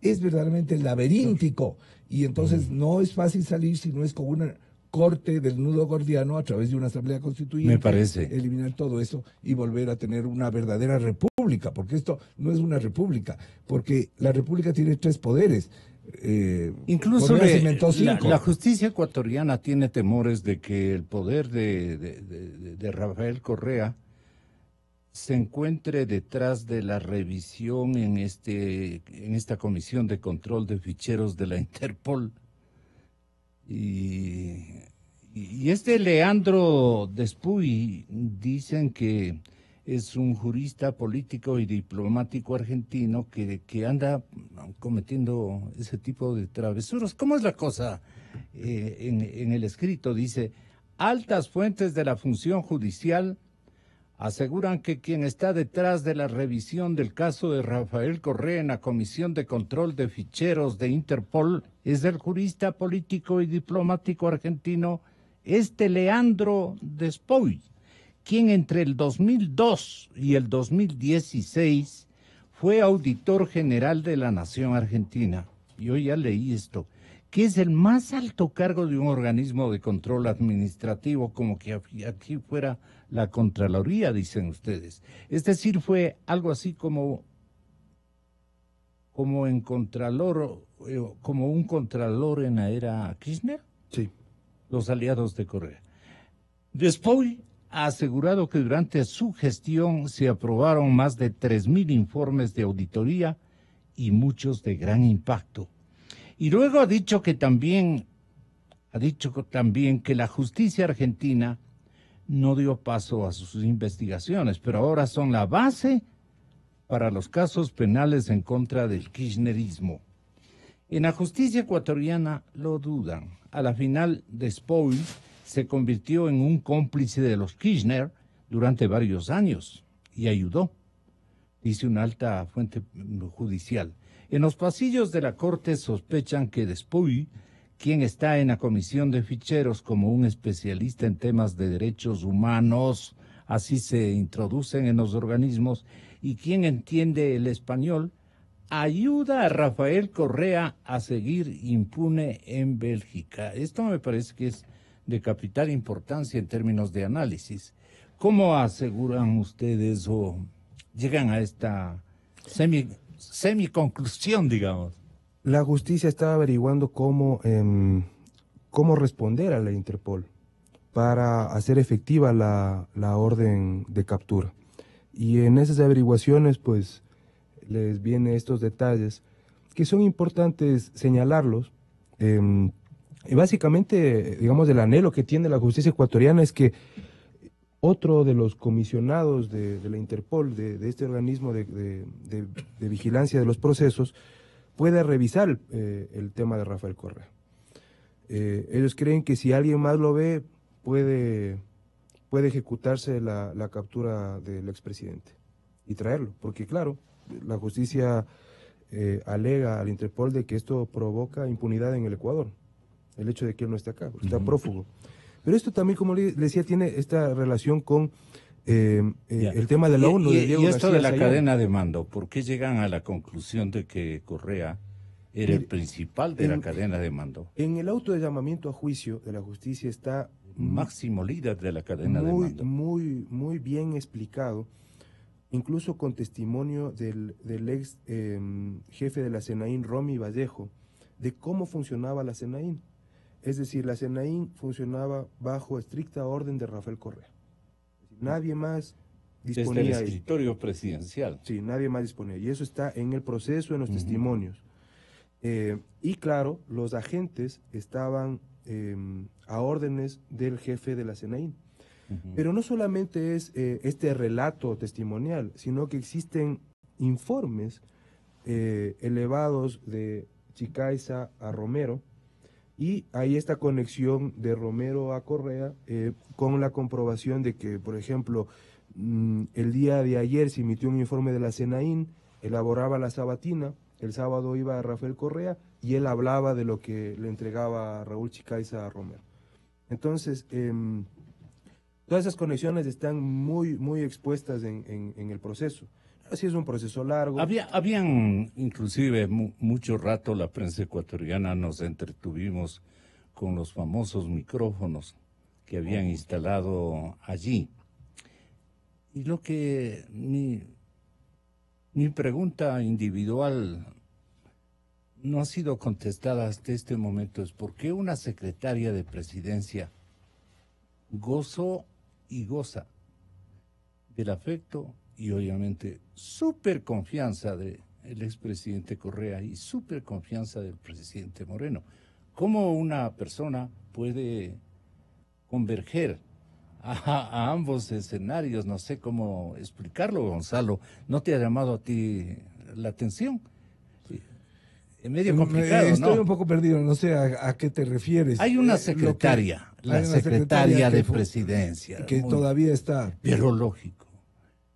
verdaderamente laberíntico, y entonces no es fácil salir si no es con una corte del nudo gordiano a través de una asamblea constituyente. Me parece. Eliminar todo eso y volver a tener una verdadera república, porque esto no es una república, porque la república tiene 3 poderes. Incluso Correa cimentó 5. la justicia ecuatoriana tiene temores de que el poder de Rafael Correa se encuentre detrás de la revisión en esta comisión de control de ficheros de la Interpol. Y este Leandro Despuy dicen que es un jurista político y diplomático argentino que anda cometiendo ese tipo de travesuras. ¿Cómo es la cosa? En el escrito dice: altas fuentes de la función judicial aseguran que quien está detrás de la revisión del caso de Rafael Correa en la Comisión de Control de Ficheros de Interpol es el jurista político y diplomático argentino Leandro Despuy, quien entre el 2002 y el 2016 fue auditor general de la Nación Argentina. Yo ya leí esto, que es el más alto cargo de un organismo de control administrativo, como que aquí fuera la Contraloría, dicen ustedes. Es decir, fue algo así como en Contralor, como un Contralor en la era Kirchner. Sí. Los aliados de Correa. Después ha asegurado que durante su gestión se aprobaron más de 3.000 informes de auditoría y muchos de gran impacto. Y luego ha dicho también que la justicia argentina no dio paso a sus investigaciones, pero ahora son la base para los casos penales en contra del kirchnerismo. En la justicia ecuatoriana lo dudan. A la final, Despuy se convirtió en un cómplice de los Kirchner durante varios años y ayudó, dice una alta fuente judicial. En los pasillos de la corte sospechan que Despuy, quien está en la comisión de ficheros como un especialista en temas de derechos humanos, así se introducen en los organismos, y quien entiende el español, ayuda a Rafael Correa a seguir impune en Bélgica. Esto me parece que es de capital importancia en términos de análisis. ¿Cómo aseguran ustedes o llegan a esta semi-conclusión, digamos? La justicia estaba averiguando cómo responder a la Interpol para hacer efectiva la orden de captura. Y en esas averiguaciones, pues, les vienen estos detalles que son importantes señalarlos. Y básicamente, digamos, el anhelo que tiene la justicia ecuatoriana es que otro de los comisionados de la Interpol, de este organismo de vigilancia de los procesos, pueda revisar el tema de Rafael Correa. Ellos creen que si alguien más lo ve, puede ejecutarse la captura del expresidente y traerlo, porque claro, la justicia alega al Interpol de que esto provoca impunidad en el Ecuador, el hecho de que él no esté acá, porque está prófugo. Pero esto también, como le decía, tiene esta relación con el tema de la ONU. Y esto de la cadena de mando, ¿por qué llegan a la conclusión de que Correa era el principal de la cadena de mando? En el auto de llamamiento a juicio de la justicia está máximo líder de la cadena de mando. Muy bien explicado, incluso con testimonio del ex jefe de la SENAÍN, Romy Vallejo, de cómo funcionaba la SENAÍN. Es decir, la SENAÍN funcionaba bajo estricta orden de Rafael Correa. Nadie más disponía. Desde el escritorio presidencial. Sí, nadie más disponía. Y eso está en el proceso, en los testimonios. Y claro, los agentes estaban a órdenes del jefe de la SENAÍN. Pero no solamente es este relato testimonial, sino que existen informes elevados de Chicaiza a Romero, y hay esta conexión de Romero a Correa con la comprobación de que, por ejemplo, el día de ayer se emitió un informe de la SENAÍN, elaboraba la sabatina, el sábado iba a Rafael Correa y él hablaba de lo que le entregaba Raúl Chicaiza a Romero. Entonces, todas esas conexiones están muy expuestas en el proceso. Así es un proceso largo. Habían inclusive mucho rato la prensa ecuatoriana nos entretuvimos con los famosos micrófonos que habían instalado allí. Y lo que mi pregunta individual no ha sido contestada hasta este momento es ¿por qué una secretaria de presidencia gozó y goza del afecto y obviamente súper confianza del expresidente Correa y súper confianza del presidente Moreno? ¿Cómo una persona puede converger a ambos escenarios? No sé cómo explicarlo, Gonzalo. ¿No te ha llamado a ti la atención? Es medio complicado, ¿no? Estoy un poco perdido, no sé a qué te refieres. Hay una secretaria, la secretaria de presidencia. Que todavía está. Pero lógico,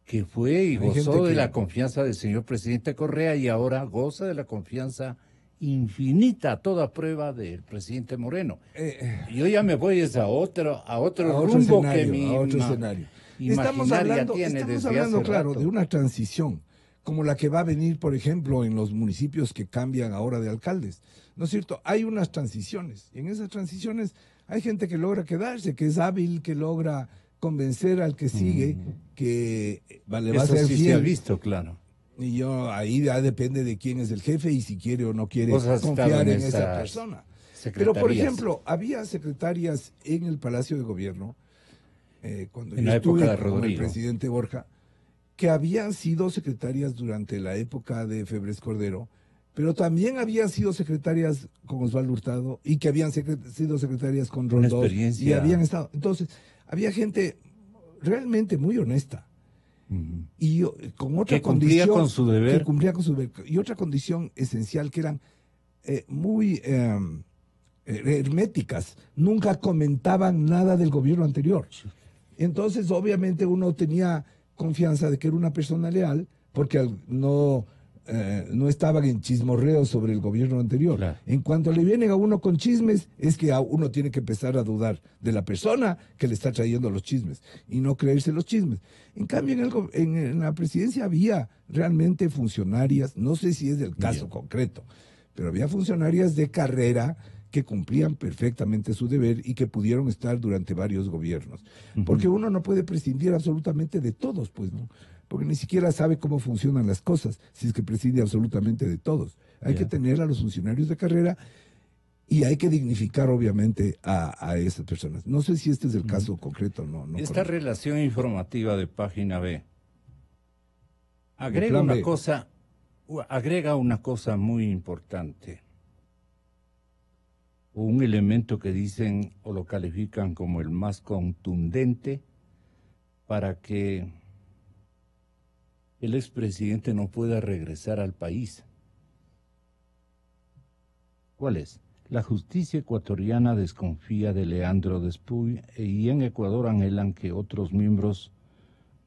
que fue y gozó de la confianza del señor presidente Correa y ahora goza de la confianza infinita a toda prueba del presidente Moreno. Yo ya me voy a otro rumbo escenario, que mi escenario. Estamos hablando, claro, de una transición como la que va a venir, por ejemplo, en los municipios que cambian ahora de alcaldes. ¿No es cierto? Hay unas transiciones, y en esas transiciones hay gente que logra quedarse, que es hábil, que logra convencer al que sigue, que le va a ser fiel. Se ha visto, claro. Y ahí ya depende de quién es el jefe y si quiere o no quiere confiar en esa persona. Pero, por ejemplo, había secretarias en el Palacio de Gobierno, cuando yo estuve con el presidente Borja, que habían sido secretarias durante la época de Febres Cordero, pero también habían sido secretarias con Osvaldo Hurtado y que habían sido secretarias con Rondón y habían estado. Entonces, había gente realmente muy honesta. Y con otra condición. Que cumplía con su deber. Y otra condición esencial que eran muy herméticas. Nunca comentaban nada del gobierno anterior. Entonces, obviamente, uno tenía confianza de que era una persona leal, porque no estaban en chismorreos sobre el gobierno anterior. Claro. En cuanto le vienen a uno con chismes, es que uno tiene que empezar a dudar de la persona que le está trayendo los chismes y no creerse los chismes. En cambio, en la presidencia había realmente funcionarias, no sé si es del caso concreto, pero había funcionarias de carrera que cumplían perfectamente su deber y que pudieron estar durante varios gobiernos. Porque uno no puede prescindir absolutamente de todos, pues, ¿no? Porque ni siquiera sabe cómo funcionan las cosas, si es que prescinde absolutamente de todos. Hay que tener a los funcionarios de carrera y hay que dignificar obviamente a esas personas. No sé si este es el caso concreto o no. Esta relación informativa de Página B agrega una cosa muy importante. Un elemento que dicen o lo califican como el más contundente para que el expresidente no pueda regresar al país. ¿Cuál es? La justicia ecuatoriana desconfía de Leandro Despuy y en Ecuador anhelan que otros miembros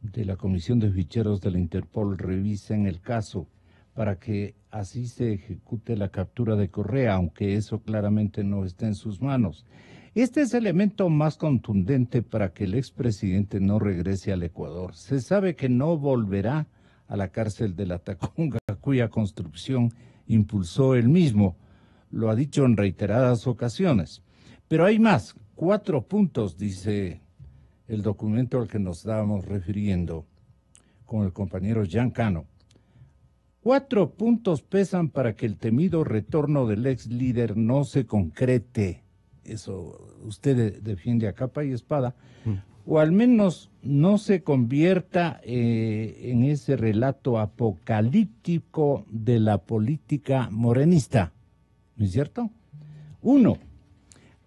de la Comisión de Ficheros de la Interpol revisen el caso para que así se ejecute la captura de Correa, aunque eso claramente no está en sus manos. Este es el elemento más contundente para que el expresidente no regrese al Ecuador. Se sabe que no volverá a la cárcel de la Tacunga, cuya construcción impulsó él mismo. Lo ha dicho en reiteradas ocasiones. Pero hay más, 4 puntos, dice el documento al que nos estábamos refiriendo con el compañero Jean Cano. 4 puntos pesan para que el temido retorno del ex líder no se concrete. Eso usted defiende a capa y espada. O al menos no se convierta en ese relato apocalíptico de la política morenista. ¿No es cierto? 1.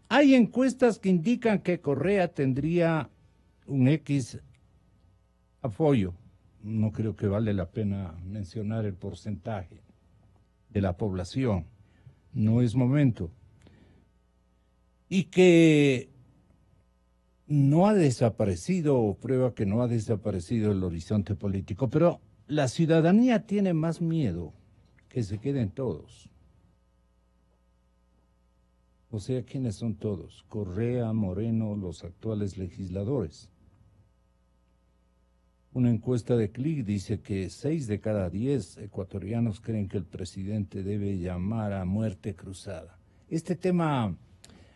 Hay encuestas que indican que Correa tendría un X apoyo. No creo que vale la pena mencionar el porcentaje de la población. No es momento. Y que no ha desaparecido, o prueba que no ha desaparecido el horizonte político. Pero la ciudadanía tiene más miedo que se queden todos. O sea, ¿quiénes son todos? Correa, Moreno, los actuales legisladores. Una encuesta de CLIC dice que 6 de cada 10 ecuatorianos creen que el presidente debe llamar a muerte cruzada. Este tema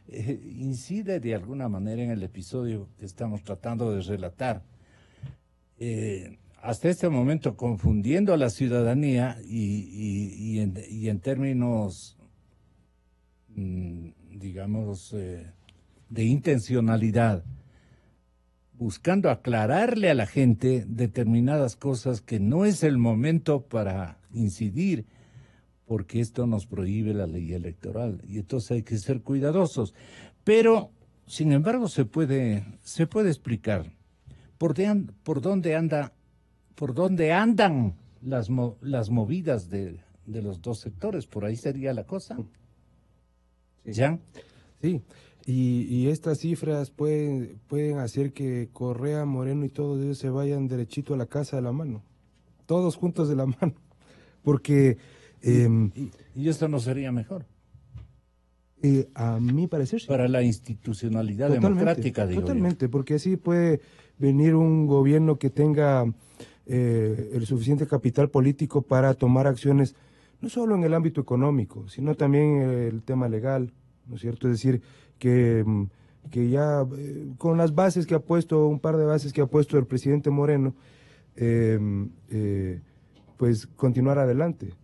incide de alguna manera en el episodio que estamos tratando de relatar. Hasta este momento confundiendo a la ciudadanía y en términos, digamos, de intencionalidad, buscando aclararle a la gente determinadas cosas que no es el momento para incidir, porque esto nos prohíbe la ley electoral y entonces hay que ser cuidadosos. Pero, sin embargo, se puede explicar por dónde andan las movidas de los dos sectores. Por ahí sería la cosa. Sí. ¿Ya? Sí. Y estas cifras pueden hacer que Correa, Moreno y todos ellos se vayan derechito a la casa de la mano. Todos juntos de la mano. Porque... ¿Y esto no sería mejor? A mi parecer sí. Para la institucionalidad democrática, digo totalmente, porque así puede venir un gobierno que tenga el suficiente capital político para tomar acciones, no solo en el ámbito económico, sino también en el tema legal, ¿no es cierto? Es decir, que ya con las bases que ha puesto, un par de bases que ha puesto el presidente Moreno, pues continuar adelante.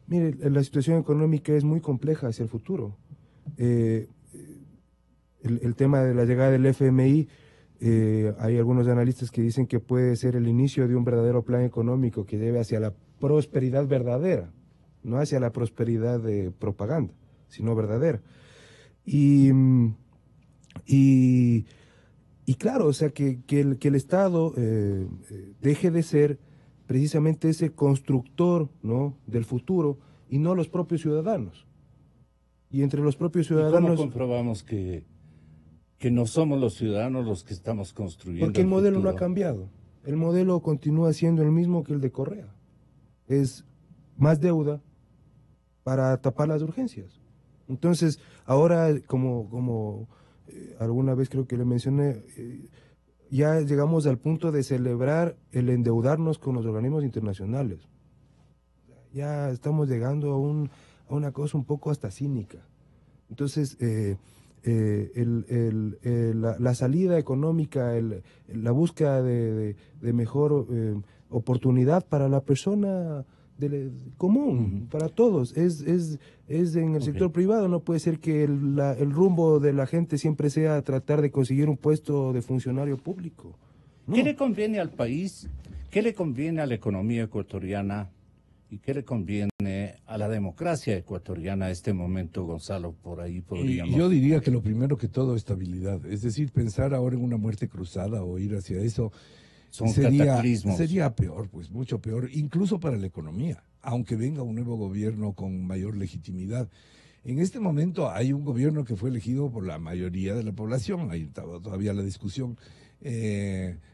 Mire, la situación económica es muy compleja hacia el futuro. El tema de la llegada del FMI, hay algunos analistas que dicen que puede ser el inicio de un verdadero plan económico que lleve hacia la prosperidad verdadera, no hacia la prosperidad de propaganda, sino verdadera. Y claro, o sea, que el Estado deje de ser precisamente ese constructor, ¿no?, del futuro y no los propios ciudadanos. Y entre los propios ciudadanos... ¿Y cómo comprobamos que no somos los ciudadanos los que estamos construyendo? Porque el modelo no ha cambiado. El modelo continúa siendo el mismo que el de Correa. Es más deuda para tapar las urgencias. Entonces, ahora, como alguna vez creo que le mencioné, ya llegamos al punto de celebrar el endeudarnos con los organismos internacionales. Ya estamos llegando a una cosa un poco hasta cínica. Entonces, la salida económica, la búsqueda de mejor oportunidad para la persona común para todos. Es en el sector privado. No puede ser que el rumbo de la gente siempre sea tratar de conseguir un puesto de funcionario público. No. ¿Qué le conviene al país? ¿Qué le conviene a la economía ecuatoriana? ¿Y qué le conviene a la democracia ecuatoriana a este momento, Gonzalo? Por ahí podríamos... Yo diría que lo primero que todo, estabilidad. Es decir, pensar ahora en una muerte cruzada o ir hacia eso Son cataclismos. sería peor, pues mucho peor, incluso para la economía, aunque venga un nuevo gobierno con mayor legitimidad. En este momento hay un gobierno que fue elegido por la mayoría de la población, ahí estaba todavía la discusión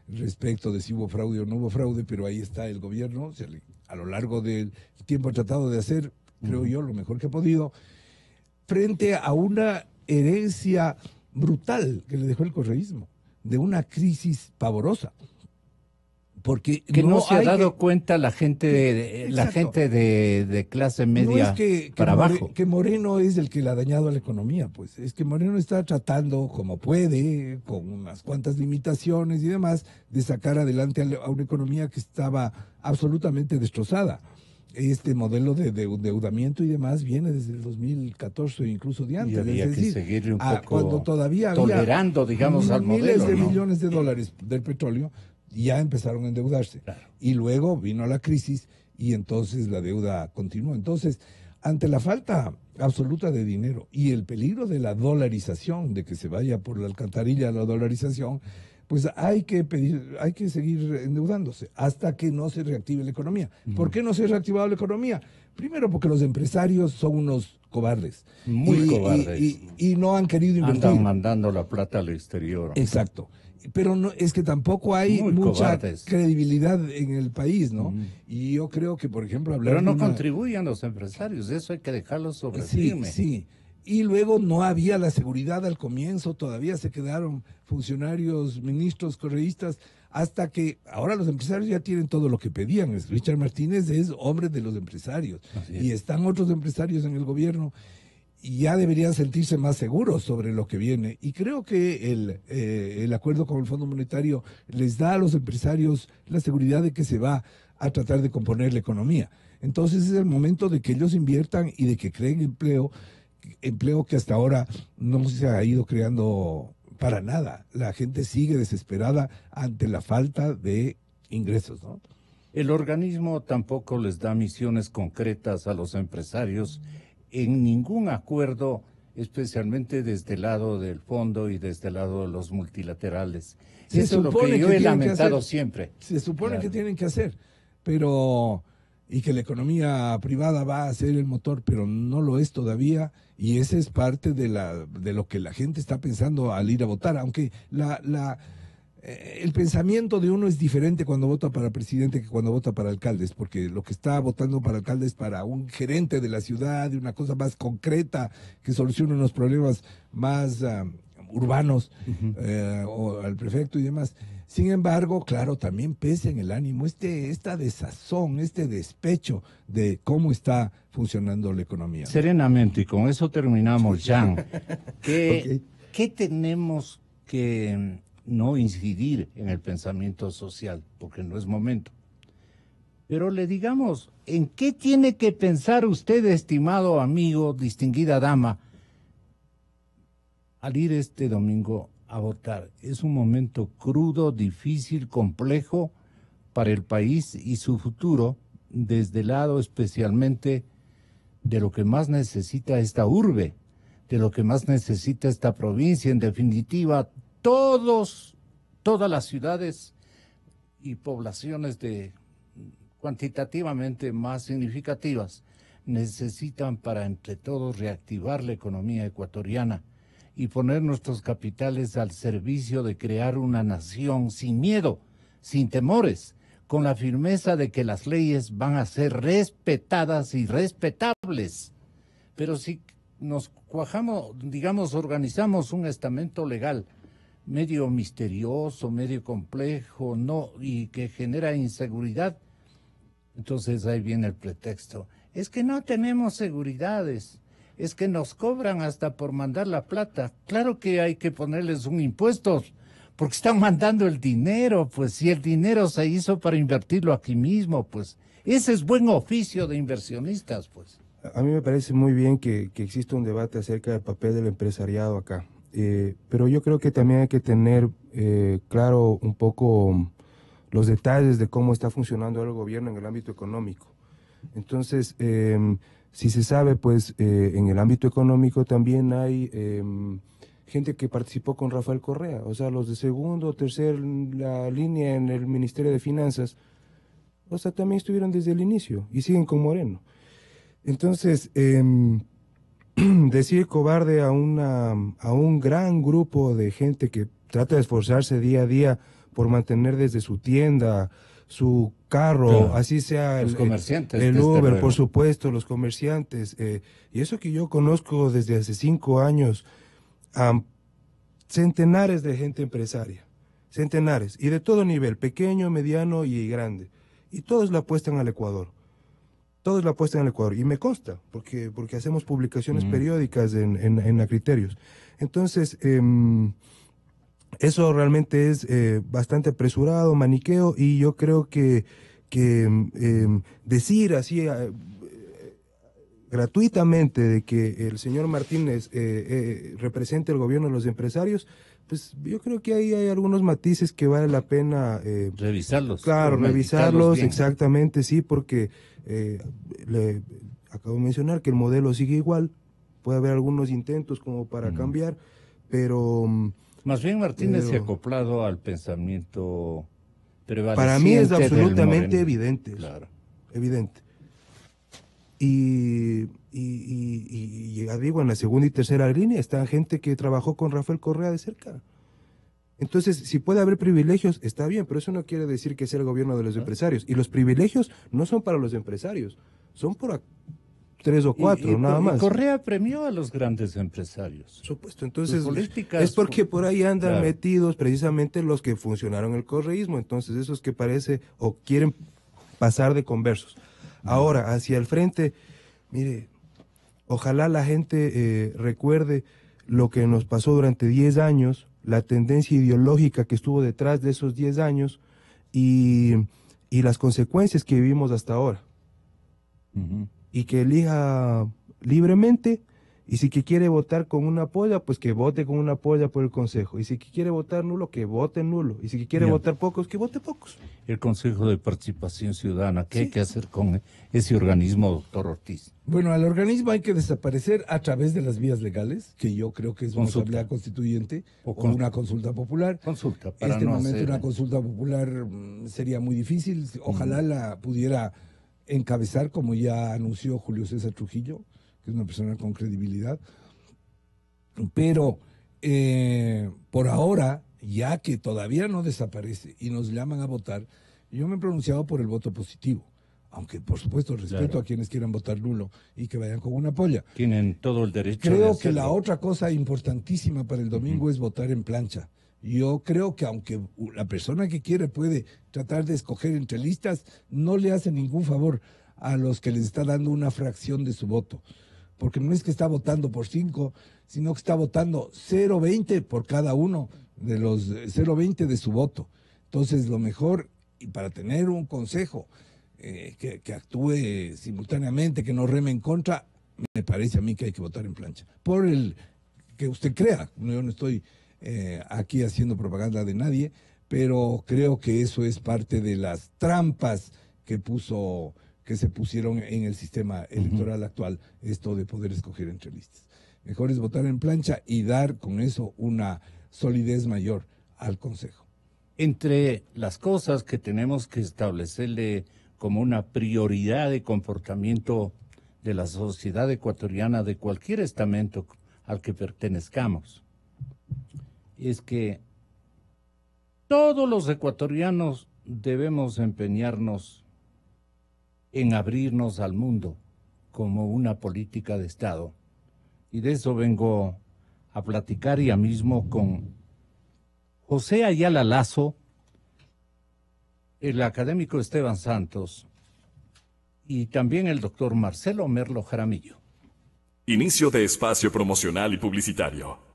respecto de si hubo fraude o no hubo fraude, pero ahí está el gobierno, a lo largo del tiempo ha tratado de hacer, creo yo, lo mejor que ha podido, frente a una herencia brutal que le dejó el correísmo, de una crisis pavorosa. Porque que no se ha dado cuenta la gente de clase media no es para abajo. Que Moreno es el que le ha dañado a la economía, pues es que Moreno está tratando como puede, con unas cuantas limitaciones y demás, de sacar adelante a una economía que estaba absolutamente destrozada. Este modelo de endeudamiento y demás viene desde el 2014 incluso de antes. Y había es decir, que seguirle un poco cuando todavía tolerando, digamos, al modelo. Miles de ¿no? millones de dólares del petróleo ya empezaron a endeudarse. Claro. Y luego vino la crisis y entonces la deuda continuó. Entonces, ante la falta absoluta de dinero y el peligro de la dolarización, de que se vaya por la alcantarilla la dolarización, pues hay que seguir endeudándose hasta que no se reactive la economía. ¿Por qué no se ha reactivado la economía? Primero porque los empresarios son unos cobardes. Muy cobardes. Y no han querido invertir. Andan mandando la plata al exterior. Exacto. Pero no, es que tampoco hay Muy mucha cobardes. credibilidad en el país, ¿no? Y yo creo que, por ejemplo, hablar Pero no de una... contribuyen los empresarios, eso hay que dejarlo sobre Sí, firme. sí. Y luego no había la seguridad al comienzo, todavía se quedaron funcionarios, ministros, correístas, hasta que ahora los empresarios ya tienen todo lo que pedían. Richard Martínez es hombre de los empresarios y están otros empresarios en el gobierno y ya deberían sentirse más seguros sobre lo que viene. Y creo que el acuerdo con el Fondo Monetario les da a los empresarios la seguridad de que se va a tratar de componer la economía. Entonces es el momento de que ellos inviertan y de que creen empleo que hasta ahora no se ha ido creando para nada. La gente sigue desesperada ante la falta de ingresos, ¿no? El organismo tampoco les da misiones concretas a los empresarios en ningún acuerdo, especialmente desde el lado del fondo y desde el lado de los multilaterales. Eso es lo que yo he lamentado siempre. Se supone que tienen que hacer, pero... y que la economía privada va a ser el motor, pero no lo es todavía, y ese es parte de lo que la gente está pensando al ir a votar, aunque el pensamiento de uno es diferente cuando vota para presidente que cuando vota para alcaldes, porque lo que está votando para alcaldes para un gerente de la ciudad, de una cosa más concreta, que solucione unos problemas más urbanos, o al prefecto y demás. Sin embargo, claro, también pesa en el ánimo esta desazón, este despecho de cómo está funcionando la economía. Serenamente, y con eso terminamos, Jan. ¿Qué tenemos que no incidir en el pensamiento social? Porque no es momento. Pero le digamos, ¿en qué tiene que pensar usted, estimado amigo, distinguida dama, al ir este domingo a votar? Es un momento crudo, difícil, complejo para el país y su futuro, desde el lado especialmente de lo que más necesita esta urbe, de lo que más necesita esta provincia, en definitiva, todas las ciudades y poblaciones cuantitativamente más significativas necesitan para entre todos reactivar la economía ecuatoriana y poner nuestros capitales al servicio de crear una nación sin miedo, sin temores, con la firmeza de que las leyes van a ser respetadas y respetables. Pero si nos cuajamos, digamos, organizamos un estamento legal medio misterioso, medio complejo, y que genera inseguridad, entonces ahí viene el pretexto. Es que no tenemos seguridades. Es que nos cobran hasta por mandar la plata. Claro que hay que ponerles un impuesto, porque están mandando el dinero, pues si el dinero se hizo para invertirlo aquí mismo, pues Ese es buen oficio de inversionistas, pues. A mí me parece muy bien que exista un debate acerca del papel del empresariado acá, pero yo creo que también hay que tener claro un poco los detalles de cómo está funcionando el gobierno en el ámbito económico. Entonces, si se sabe, pues en el ámbito económico también hay gente que participó con Rafael Correa, o sea, los de segundo o tercer la línea en el Ministerio de Finanzas, o sea, también estuvieron desde el inicio y siguen con Moreno. Entonces, decir cobarde a un gran grupo de gente que trata de esforzarse día a día por mantener desde su tienda, su carro, claro, así sea los comerciantes el Uber, terreno, por supuesto, los comerciantes, y eso que yo conozco desde hace 5 años a centenares de gente empresaria, centenares, y de todo nivel, pequeño, mediano y grande, y todos la apuestan al Ecuador. Todos la apuestan al Ecuador, y me consta, porque hacemos publicaciones periódicas en Criterios. Entonces, eso realmente es bastante apresurado, maniqueo, y yo creo que decir así gratuitamente de que el señor Martínez represente el gobierno de los empresarios, pues yo creo que ahí hay algunos matices que vale la pena revisarlos. Claro, revisarlos, bien. exactamente, sí, porque le acabo de mencionar que el modelo sigue igual, puede haber algunos intentos como para cambiar, pero... Más bien Martínez se ha acoplado al pensamiento prevaleciente. Para mí es absolutamente evidente. Claro. Evidente. Y ya digo, en la segunda y tercera línea está gente que trabajó con Rafael Correa de cerca. Entonces, si puede haber privilegios, está bien, pero eso no quiere decir que sea el gobierno de los empresarios. Y los privilegios no son para los empresarios, son para 3 o 4, nada más. Correa premió a los grandes empresarios. Por supuesto, entonces políticas, es porque por ahí andan claro, metidos precisamente los que funcionaron el correísmo, entonces esos que parece o quieren pasar de conversos. Ahora, hacia el frente, mire, ojalá la gente recuerde lo que nos pasó durante 10 años, la tendencia ideológica que estuvo detrás de esos 10 años y las consecuencias que vivimos hasta ahora. Y que elija libremente, y si que quiere votar con una polla, pues que vote con una polla por el Consejo. Y si que quiere votar nulo, que vote nulo. Y si que quiere votar pocos, que vote pocos. El Consejo de Participación Ciudadana, ¿qué hay que hacer con ese organismo, doctor Ortiz? Bueno, al organismo hay que desaparecer a través de las vías legales, que yo creo que es una asamblea constituyente o una consulta popular. Consulta, para este momento una consulta popular sería muy difícil. Ojalá la pudiera encabezar, como ya anunció Julio César Trujillo, que es una persona con credibilidad. Pero por ahora, ya que todavía no desaparece y nos llaman a votar, yo me he pronunciado por el voto positivo. Aunque, por supuesto, respeto a quienes quieran votar nulo y que vayan con una polla. Tienen todo el derecho. Creo que la otra cosa importantísima para el domingo es votar en plancha. Yo creo que aunque la persona que quiere puede tratar de escoger entre listas, no le hace ningún favor a los que les está dando una fracción de su voto. Porque no es que está votando por 5, sino que está votando 0,20 por cada uno de los 0,20 de su voto. Entonces, lo mejor, y para tener un consejo que actúe simultáneamente, que no reme en contra, me parece a mí que hay que votar en plancha. Por el que usted crea, yo no estoy aquí haciendo propaganda de nadie, pero creo que eso es parte de las trampas que se pusieron en el sistema electoral actual, esto de poder escoger entre listas. Mejor es votar en plancha y dar con eso una solidez mayor al Consejo. Entre las cosas que tenemos que establecerle como una prioridad de comportamiento de la sociedad ecuatoriana, de cualquier estamento al que pertenezcamos, es que todos los ecuatorianos debemos empeñarnos en abrirnos al mundo como una política de Estado. Y de eso vengo a platicar ya mismo con José Ayala Lazo, el académico Esteban Santos y también el doctor Marcelo Merlo Jaramillo. Inicio de espacio promocional y publicitario.